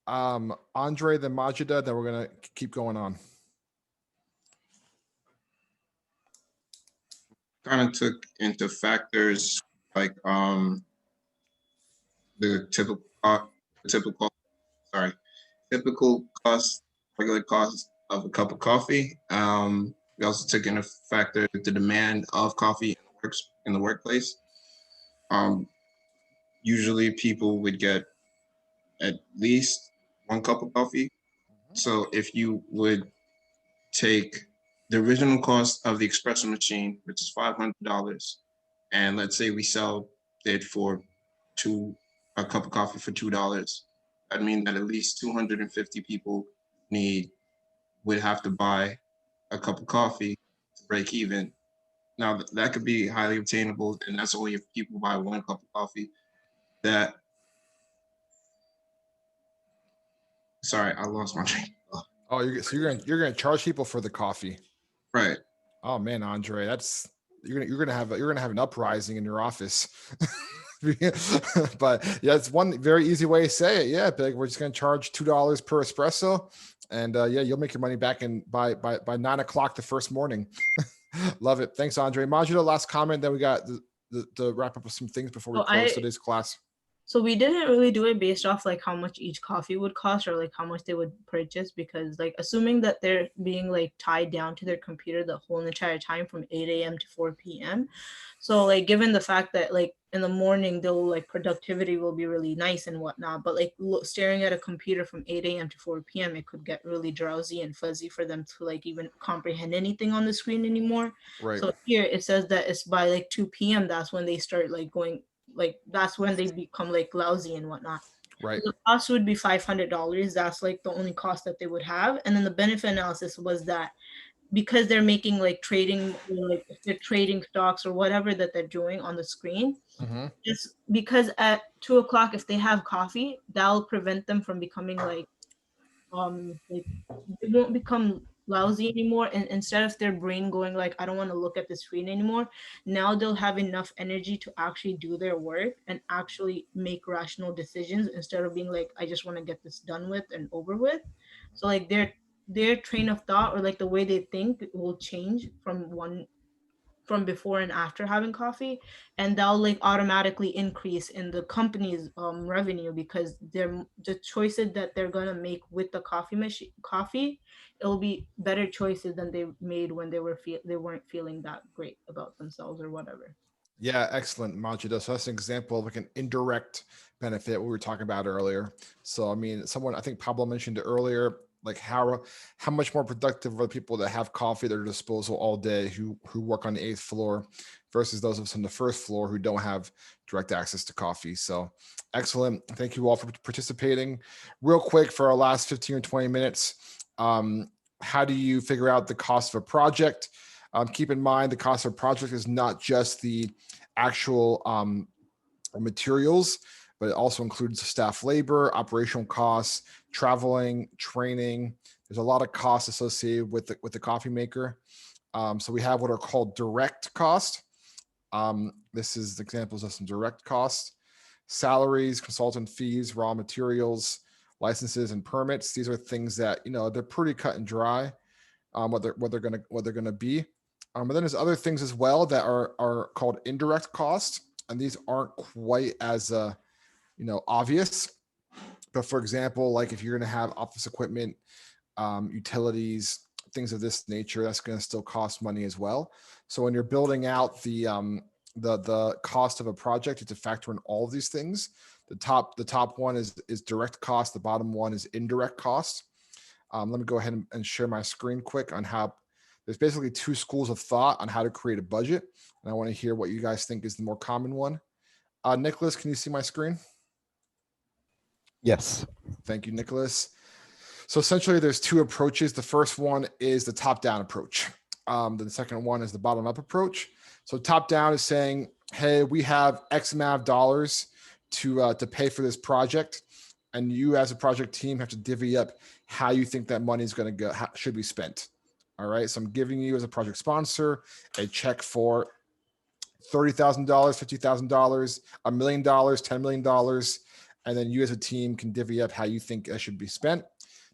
Andre, then Majida, then we're going to keep going on. Kind of took into factors like the typical cost, regular cost of a cup of coffee. We also took into factor the demand of coffee in the workplace. Usually people would get at least 1 cup of coffee. So if you would take the original cost of the espresso machine, which is $500, and let's say we sell it for a cup of coffee for $2, that means that at least 250 people would have to buy a cup of coffee to break even. Now that could be highly obtainable, and that's only if people buy 1 cup of coffee. Sorry, I lost my train. Oh, you're gonna charge people for the coffee, right? Oh man, Andre, that's you're gonna have an uprising in your office. But yeah, it's one very easy way to say it. Yeah, like we're just gonna charge $2 per espresso, and yeah, you'll make your money back in by 9 o'clock the first morning. Love it. Thanks, Andre. Majida, last comment. Then we got to wrap up with some things before we close today's class. So we didn't really do it based off like how much each coffee would cost or like how much they would purchase, because like assuming that they're being like tied down to their computer the whole entire time from 8 a.m. to 4 p.m. So like given the fact that like in the morning they'll like productivity will be really nice and whatnot, but like staring at a computer from 8 a.m. to 4 p.m. it could get really drowsy and fuzzy for them to like even comprehend anything on the screen anymore. Right. So here it says that it's by like 2 p.m. that's when they start like going, like that's when they become like lousy and whatnot. Right. So the cost would be $500. That's like the only cost that they would have. And then the benefit analysis was that because they're making like trading, like if they're trading stocks or whatever that they're doing on the screen, Mhm. just because at 2 o'clock if they have coffee, that'll prevent them from becoming like they won't become lousy anymore, and instead of their brain going like I don't want to look at the screen anymore, now they'll have enough energy to actually do their work and actually make rational decisions instead of being like I just want to get this done with and over with. So like their train of thought or like the way they think will change from before and after having coffee, and that'll like automatically increase in the company's revenue because they're the choices that they're gonna make with the coffee, it'll be better choices than they made when they weren't feeling that great about themselves or whatever. Yeah, excellent, Majida. So that's an example of like an indirect benefit we were talking about earlier. So I mean, someone I think Pablo mentioned it earlier, like how much more productive are the people that have coffee at their disposal all day who work on the 8th floor versus those of us on the 1st floor who don't have direct access to coffee. So excellent. Thank you all for participating. Real quick for our last 15 or 20 minutes, how do you figure out the cost of a project? Keep in mind the cost of a project is not just the actual materials, but it also includes staff labor, operational costs, traveling, training. There's a lot of costs associated with the coffee maker. So we have what are called direct cost. This is examples of some direct costs: salaries, consultant fees, raw materials, licenses, and permits. These are things that they're pretty cut and dry. What they're gonna be. But then there's other things as well that are called indirect costs, and these aren't quite as obvious. But for example, like if you're going to have office equipment, utilities, things of this nature, that's going to still cost money as well. So when you're building out the cost of a project, you have to factor in all of these things. The top one is direct cost. The bottom one is indirect cost. Let me go ahead and share my screen quick on how there's basically two schools of thought on how to create a budget. And I want to hear what you guys think is the more common one. Nicholas, can you see my screen? Yes. Thank you, Nicholas. So essentially there's two approaches. The first one is the top-down approach. The second one is the bottom-up approach. So top-down is saying, hey, we have X amount of dollars to pay for this project. And you as a project team have to divvy up how you think that money is going to go, should be spent. All right. So I'm giving you as a project sponsor a check for $30,000, $50,000, $1 million, $10 million. And then you as a team can divvy up how you think that should be spent.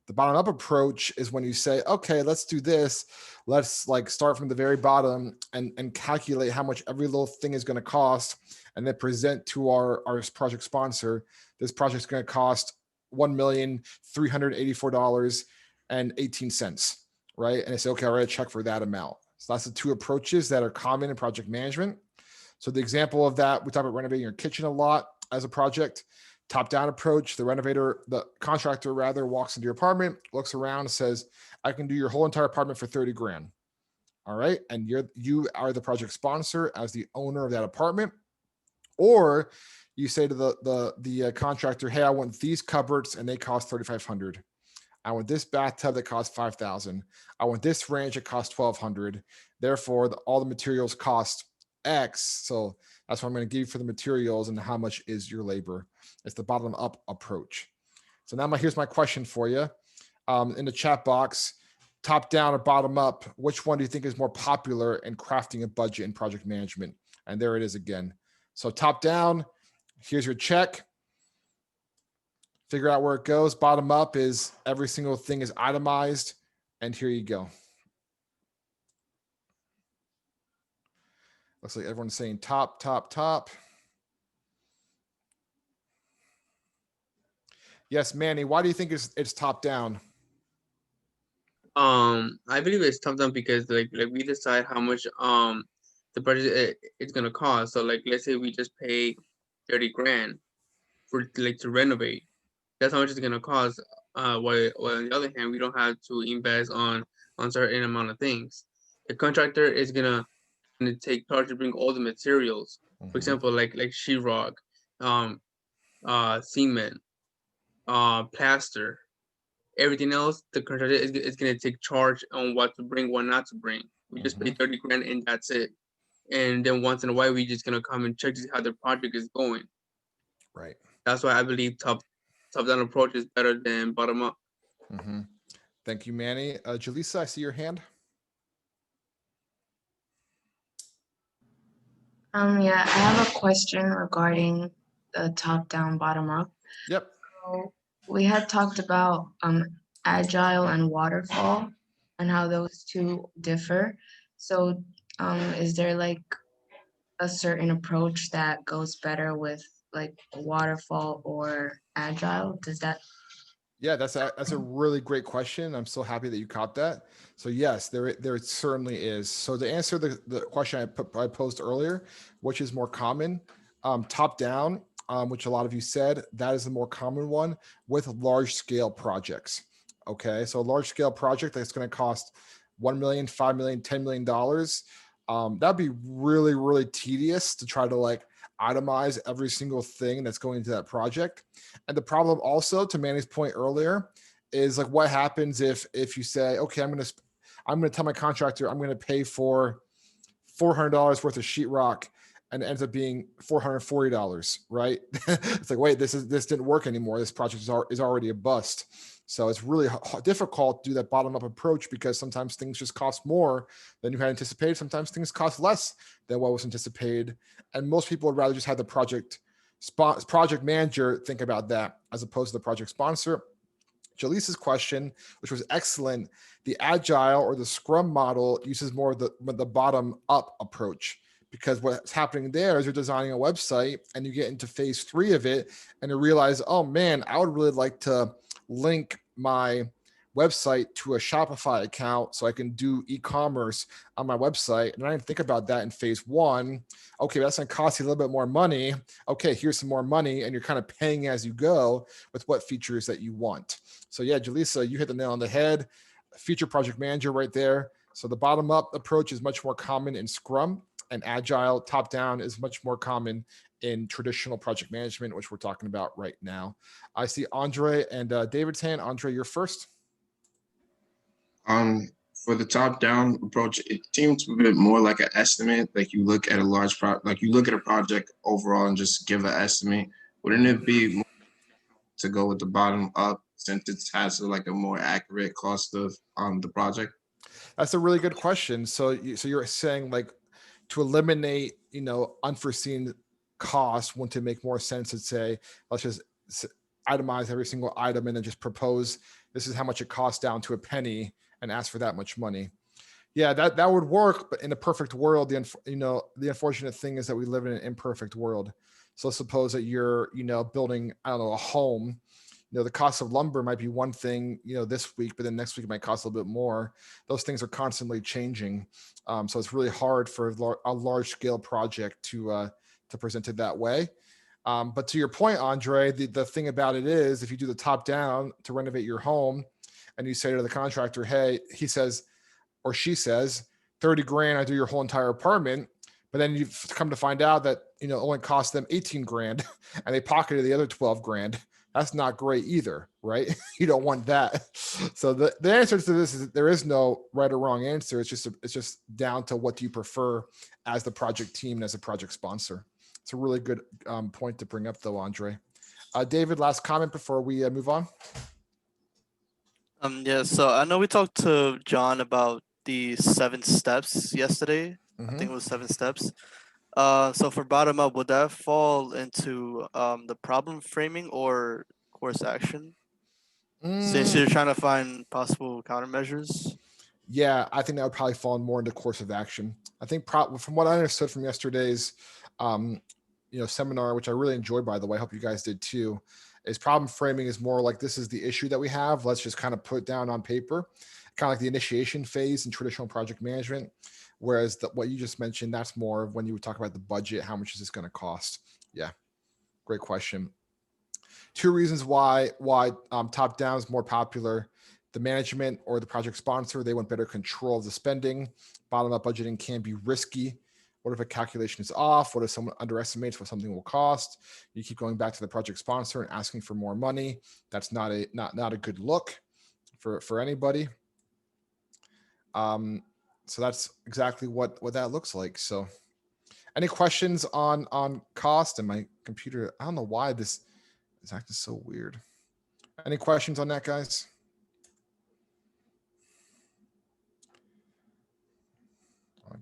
The bottom up approach is when you say, okay, let's do this. Let's like start from the very bottom and calculate how much every little thing is going to cost, and then present to our project sponsor. This project is going to cost $1,384.18. Right. And I say, okay, I'll write a check for that amount. So that's the two approaches that are common in project management. So the example of that, we talk about renovating your kitchen a lot as a project. Top-down approach, the contractor rather walks into your apartment, looks around and says, I can do your whole entire apartment for 30 grand. All right. And you are the project sponsor as the owner of that apartment. Or you say to the contractor, hey, I want these cupboards and they cost 3,500. I want this bathtub that costs 5,000. I want this range that costs 1,200. Therefore, all the materials cost X. So that's what I'm going to give you for the materials, and how much is your labor. It's the bottom up approach. So now here's my question for you. In the chat box, top down or bottom up, which one do you think is more popular in crafting a budget in project management? And there it is again. So top down, here's your check. Figure out where it goes. Bottom up is every single thing is itemized. And here you go. Looks like everyone's saying top, top, top. Yes, Manny, why do you think it's top down? I believe it's top down because like we decide how much the project it's gonna cost. So like let's say we just pay 30 grand for like to renovate. That's how much it's gonna cost. While on the other hand, we don't have to invest on certain amount of things. The contractor is gonna take charge to bring all the materials. For example, like sheetrock, cement, plaster. Everything else, the contractor is gonna take charge on what to bring, what not to bring. We just pay 30 grand and that's it. And then once in a while, we just gonna come and check to see how the project is going. Right. That's why I believe top down approach is better than bottom up. Thank you, Manny. Jaleesa, I see your hand. Yeah, I have a question regarding the top down, bottom up. Yep. So we had talked about agile and waterfall and how those two differ. So is there like a certain approach that goes better with like waterfall or agile? Does that? Yeah, that's a really great question. I'm so happy that you caught that. So yes, there certainly is. So to answer the question I posed earlier, which is more common, top down, which a lot of you said, that is the more common one with large scale projects. Okay, so a large scale project that's going to cost $1 million, $5 million, $10 million. That'd be really, really tedious to try to like itemize every single thing that's going into that project. And the problem also, to Manny's point earlier, is like what happens if you say, okay, I'm gonna tell my contractor I'm gonna pay for $400 worth of sheetrock, and it ends up being $440, right? It's like, wait, this didn't work anymore. This project is already a bust. So it's really difficult to do that bottom up approach because sometimes things just cost more than you had anticipated. Sometimes things cost less than what was anticipated. And most people would rather just have the project manager think about that as opposed to the project sponsor. Jaleesa's question, which was excellent, the agile or the scrum model uses more of the bottom up approach. Because what's happening there is you're designing a website and you get into phase 3 of it and you realize, oh man, I would really like to link my website to a Shopify account so I can do e-commerce on my website. And I didn't think about that in phase 1. Okay, that's gonna cost you a little bit more money. Okay, here's some more money. And you're kind of paying as you go with what features that you want. So yeah, Jaleesa, you hit the nail on the head. Feature project manager right there. So the bottom up approach is much more common in Scrum, and agile top down is much more common in traditional project management, which we're talking about right now. I see Andre and David's hand. Andre, you're first. For the top down approach, it seems a bit more like an estimate. Like you look at a large you look at a project overall and just give an estimate. Wouldn't it be more to go with the bottom up since it has like a more accurate cost of the project? That's a really good question. So you're saying like to eliminate, unforeseen costs, wouldn't it make more sense to say, let's just itemize every single item and then just propose this is how much it costs down to a penny and ask for that much money? Yeah, that would work, but in a perfect world, the unfortunate thing is that we live in an imperfect world. So suppose that you're, building, I don't know, a home. The cost of lumber might be one thing, this week, but then next week it might cost a little bit more. Those things are constantly changing. So it's really hard for a large scale project to present it that way. But to your point, Andre, the thing about it is if you do the top down to renovate your home and you say to the contractor, hey, he says, or she says, 30 grand, I do your whole entire apartment. But then you've come to find out that, it only cost them 18 grand and they pocketed the other 12 grand. That's not great either, right? You don't want that. So the answer to this is there is no right or wrong answer. It's just down to what do you prefer as the project team and as a project sponsor. It's a really good point to bring up though, Andre. David, last comment before we move on. Yeah, so I know we talked to John about the 7 steps yesterday. I think it was 7 steps. So for bottom up, would that fall into the problem framing or course action? Since you're trying to find possible countermeasures? Yeah, I think that would probably fall more into course of action. I think from what I understood from yesterday's seminar, which I really enjoyed, by the way, I hope you guys did too, is problem framing is more like, this is the issue that we have. Let's just kind of put it down on paper, kind of like the initiation phase in traditional project management. Whereas what you just mentioned, that's more of when you would talk about the budget, how much is this going to cost? Yeah, great question. 2 reasons why top down is more popular. The management or the project sponsor, they want better control of the spending. Bottom up budgeting can be risky. What if a calculation is off? What if someone underestimates what something will cost? You keep going back to the project sponsor and asking for more money. That's not a good look for anybody. So that's exactly what that looks like. So any questions on cost? And my computer, I don't know why this is acting so weird. Any questions on that, guys?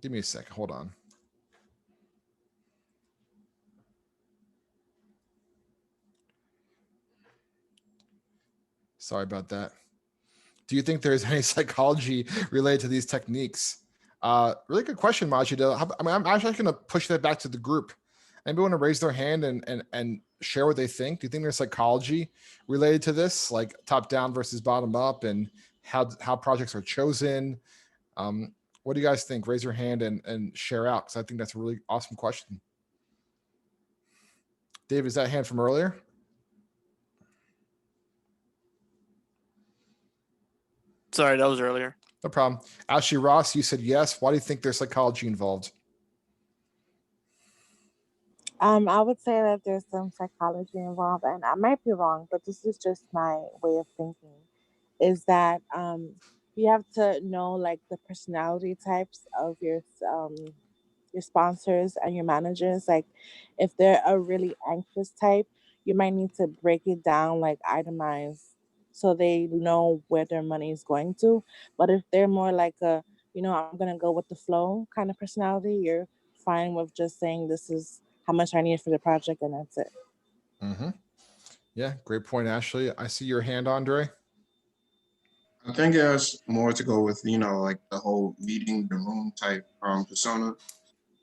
Give me a second. Hold on. Sorry about that. Do you think there's any psychology related to these techniques? Really good question, Majida. I'm actually going to push that back to the group. Anybody want to raise their hand and share what they think? Do you think there's psychology related to this, like top down versus bottom up, and how projects are chosen? What do you guys think? Raise your hand and share out, because I think that's a really awesome question. Dave, is that hand from earlier? Sorry, that was earlier. No problem. Ashley Ross, you said yes. Why do you think there's psychology involved? I would say that there's some psychology involved, and I might be wrong, but this is just my way of thinking, is that you have to know like the personality types of your sponsors and your managers. Like if they're a really anxious type, you might need to break it down, like itemize, so they know where their money is going to. But if they're more like a, I'm gonna go with the flow kind of personality, you're fine with just saying this is how much I need for the project and that's it. Mm-hmm. Yeah, great point, Ashley. I see your hand, Andre. I think it has more to go with, like the whole reading the room type persona.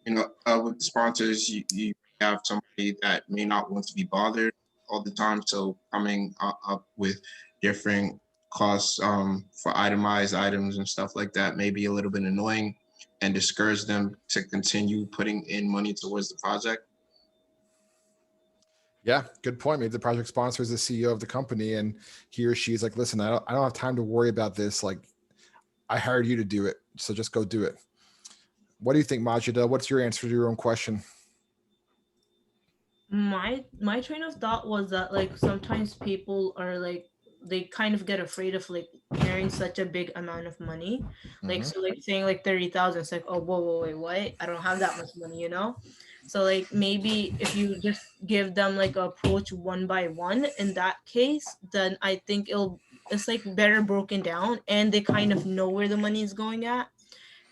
With the sponsors, you have somebody that may not want to be bothered all the time. So coming up with different costs for itemized items and stuff like that may be a little bit annoying and discourage them to continue putting in money towards the project. Yeah, good point. Maybe the project sponsor is the CEO of the company, and he or she's like, listen, I don't have time to worry about this. Like, I hired you to do it, so just go do it. What do you think, Majida? What's your answer to your own question? My train of thought was that like sometimes people are like, they kind of get afraid of like carrying such a big amount of money. Like, so like saying like 30,000, it's like, oh, whoa, wait, what? I don't have that much money, So like maybe if you just give them like an approach one by one in that case, then I think it's like better broken down and they kind of know where the money is going at.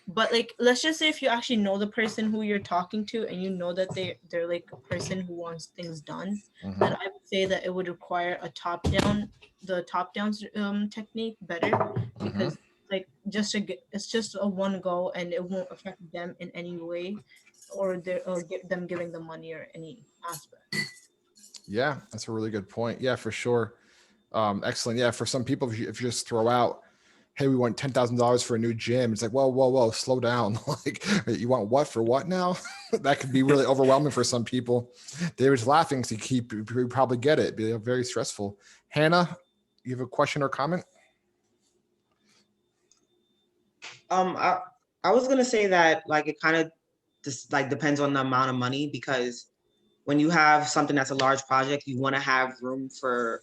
But like, let's just say if you actually know the person who you're talking to and you know that they're like a person who wants things done, then I would say that it would require the top down technique better, because like it's just a one go and it won't affect them in any way or get them giving the money or any aspect. Yeah, that's a really good point. Yeah, for sure. Excellent. Yeah, for some people, if you just throw out, hey, we want $10,000 for a new gym, it's like, whoa, slow down. Like, you want what for what now? That could be really overwhelming for some people. David's laughing because you probably get it. It'd be very stressful. Hannah, you have a question or comment? I was gonna say that like it kind of just like depends on the amount of money, because when you have something that's a large project, you want to have room for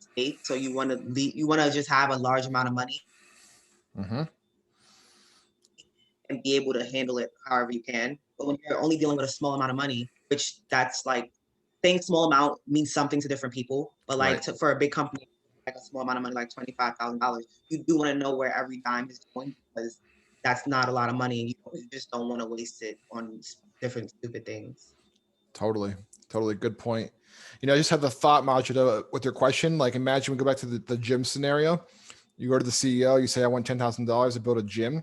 space. So you want to just have a large amount of money and be able to handle it however you can. But when you're only dealing with a small amount of money, which that's like saying small amount means something to different people, but like for a big company, like a small amount of money, like $25,000, you do want to know where every dime is going, because that's not a lot of money, and you just don't want to waste it on different stupid things. Totally good point. I just had the thought, Majida, with your question. Like, imagine we go back to the gym scenario. You go to the CEO, you say, I want $10,000 to build a gym,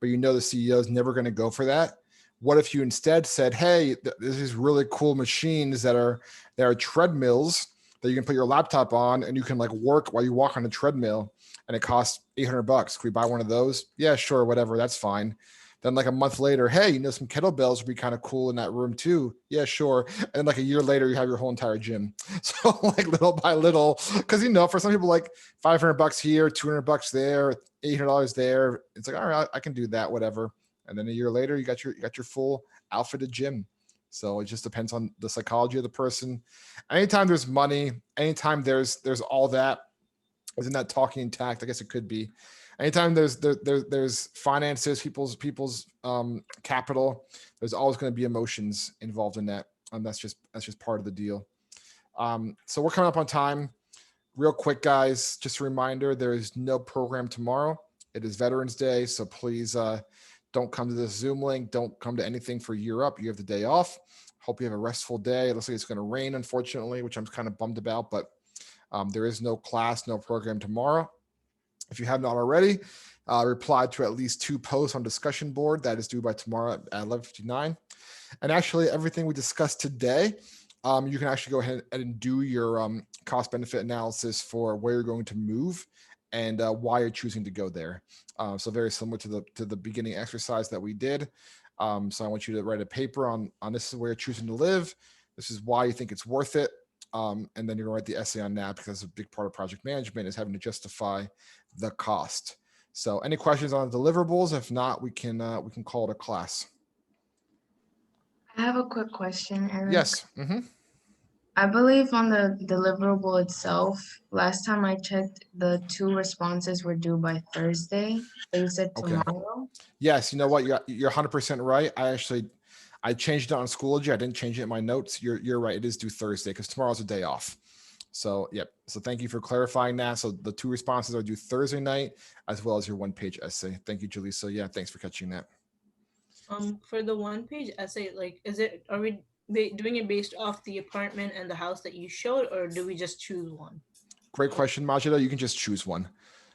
but the CEO is never going to go for that. What if you instead said, hey, this is really cool machines that are treadmills that you can put your laptop on and you can like work while you walk on a treadmill, and it costs $800. Can we buy one of those? Yeah, sure, whatever, that's fine. Then like a month later, hey, some kettlebells would be kind of cool in that room too. Yeah, sure. And like a year later, you have your whole entire gym. So like little by little, because for some people, like $500 here, $200 there, $800 there. It's like, all right, I can do that, whatever. And then a year later, you got your full outfitted gym. So it just depends on the psychology of the person. Anytime there's money, anytime there's all that, isn't that talking tact? I guess it could be. Anytime there's finances, people's capital, there's always going to be emotions involved in that. That's just part of the deal. So we're coming up on time. Real quick, guys, just a reminder, there is no program tomorrow. It is Veterans Day, so please don't come to this Zoom link. Don't come to anything for Year Up. You have the day off. Hope you have a restful day. It looks like it's going to rain, unfortunately, which I'm kind of bummed about, but there is no class, no program tomorrow. If you have not already, reply to at least 2 posts on discussion board. That is due by tomorrow at 11:59. And actually, everything we discussed today, you can actually go ahead and do your cost benefit analysis for where you're going to move and why you're choosing to go there. So very similar to the beginning exercise that we did. So I want you to write a paper on this is where you're choosing to live. This is why you think it's worth it. And then you're gonna write the essay on that, because a big part of project management is having to justify the cost. So any questions on deliverables? If not, we can call it a class. I have a quick question, Eric. Yes. I believe on the deliverable itself, last time I checked, the 2 responses were due by Thursday. But you said Okay. tomorrow. Yes, you know what? You're 100% right. I changed it on Schoology. I didn't change it in my notes. You're right. It is due Thursday because tomorrow's a day off. So yep. So thank you for clarifying that. So the 2 responses are due Thursday night, as well as your 1-page essay. Thank you, Julie. So yeah, thanks for catching that. For the 1-page essay, like, are we doing it based off the apartment and the house that you showed, or do we just choose one? Great question, Majida. You can just choose one.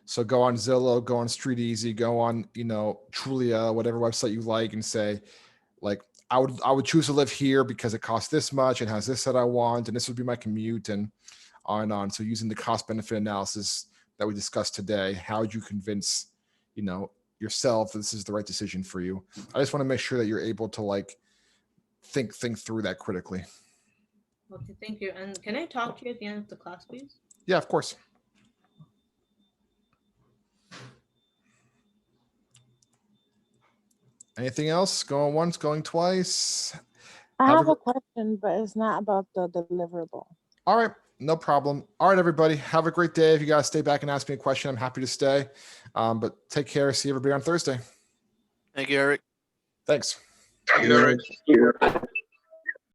So go on Zillow, go on Street Easy, go on, Trulia, whatever website you like, and say, like, I would choose to live here because it costs this much and has this that I want, and this would be my commute, and on and on. So using the cost benefit analysis that we discussed today, how would you convince, yourself that this is the right decision for you? I just want to make sure that you're able to like think through that critically. Okay, thank you. And can I talk to you at the end of the class, please? Yeah, of course. Anything else? Going once, going twice? I have a question, but it's not about the deliverable. All right, no problem. All right, everybody, have a great day. If you guys stay back and ask me a question, I'm happy to stay. But take care. See everybody on Thursday. Thank you, Eric. Thanks. Thank you, Eric.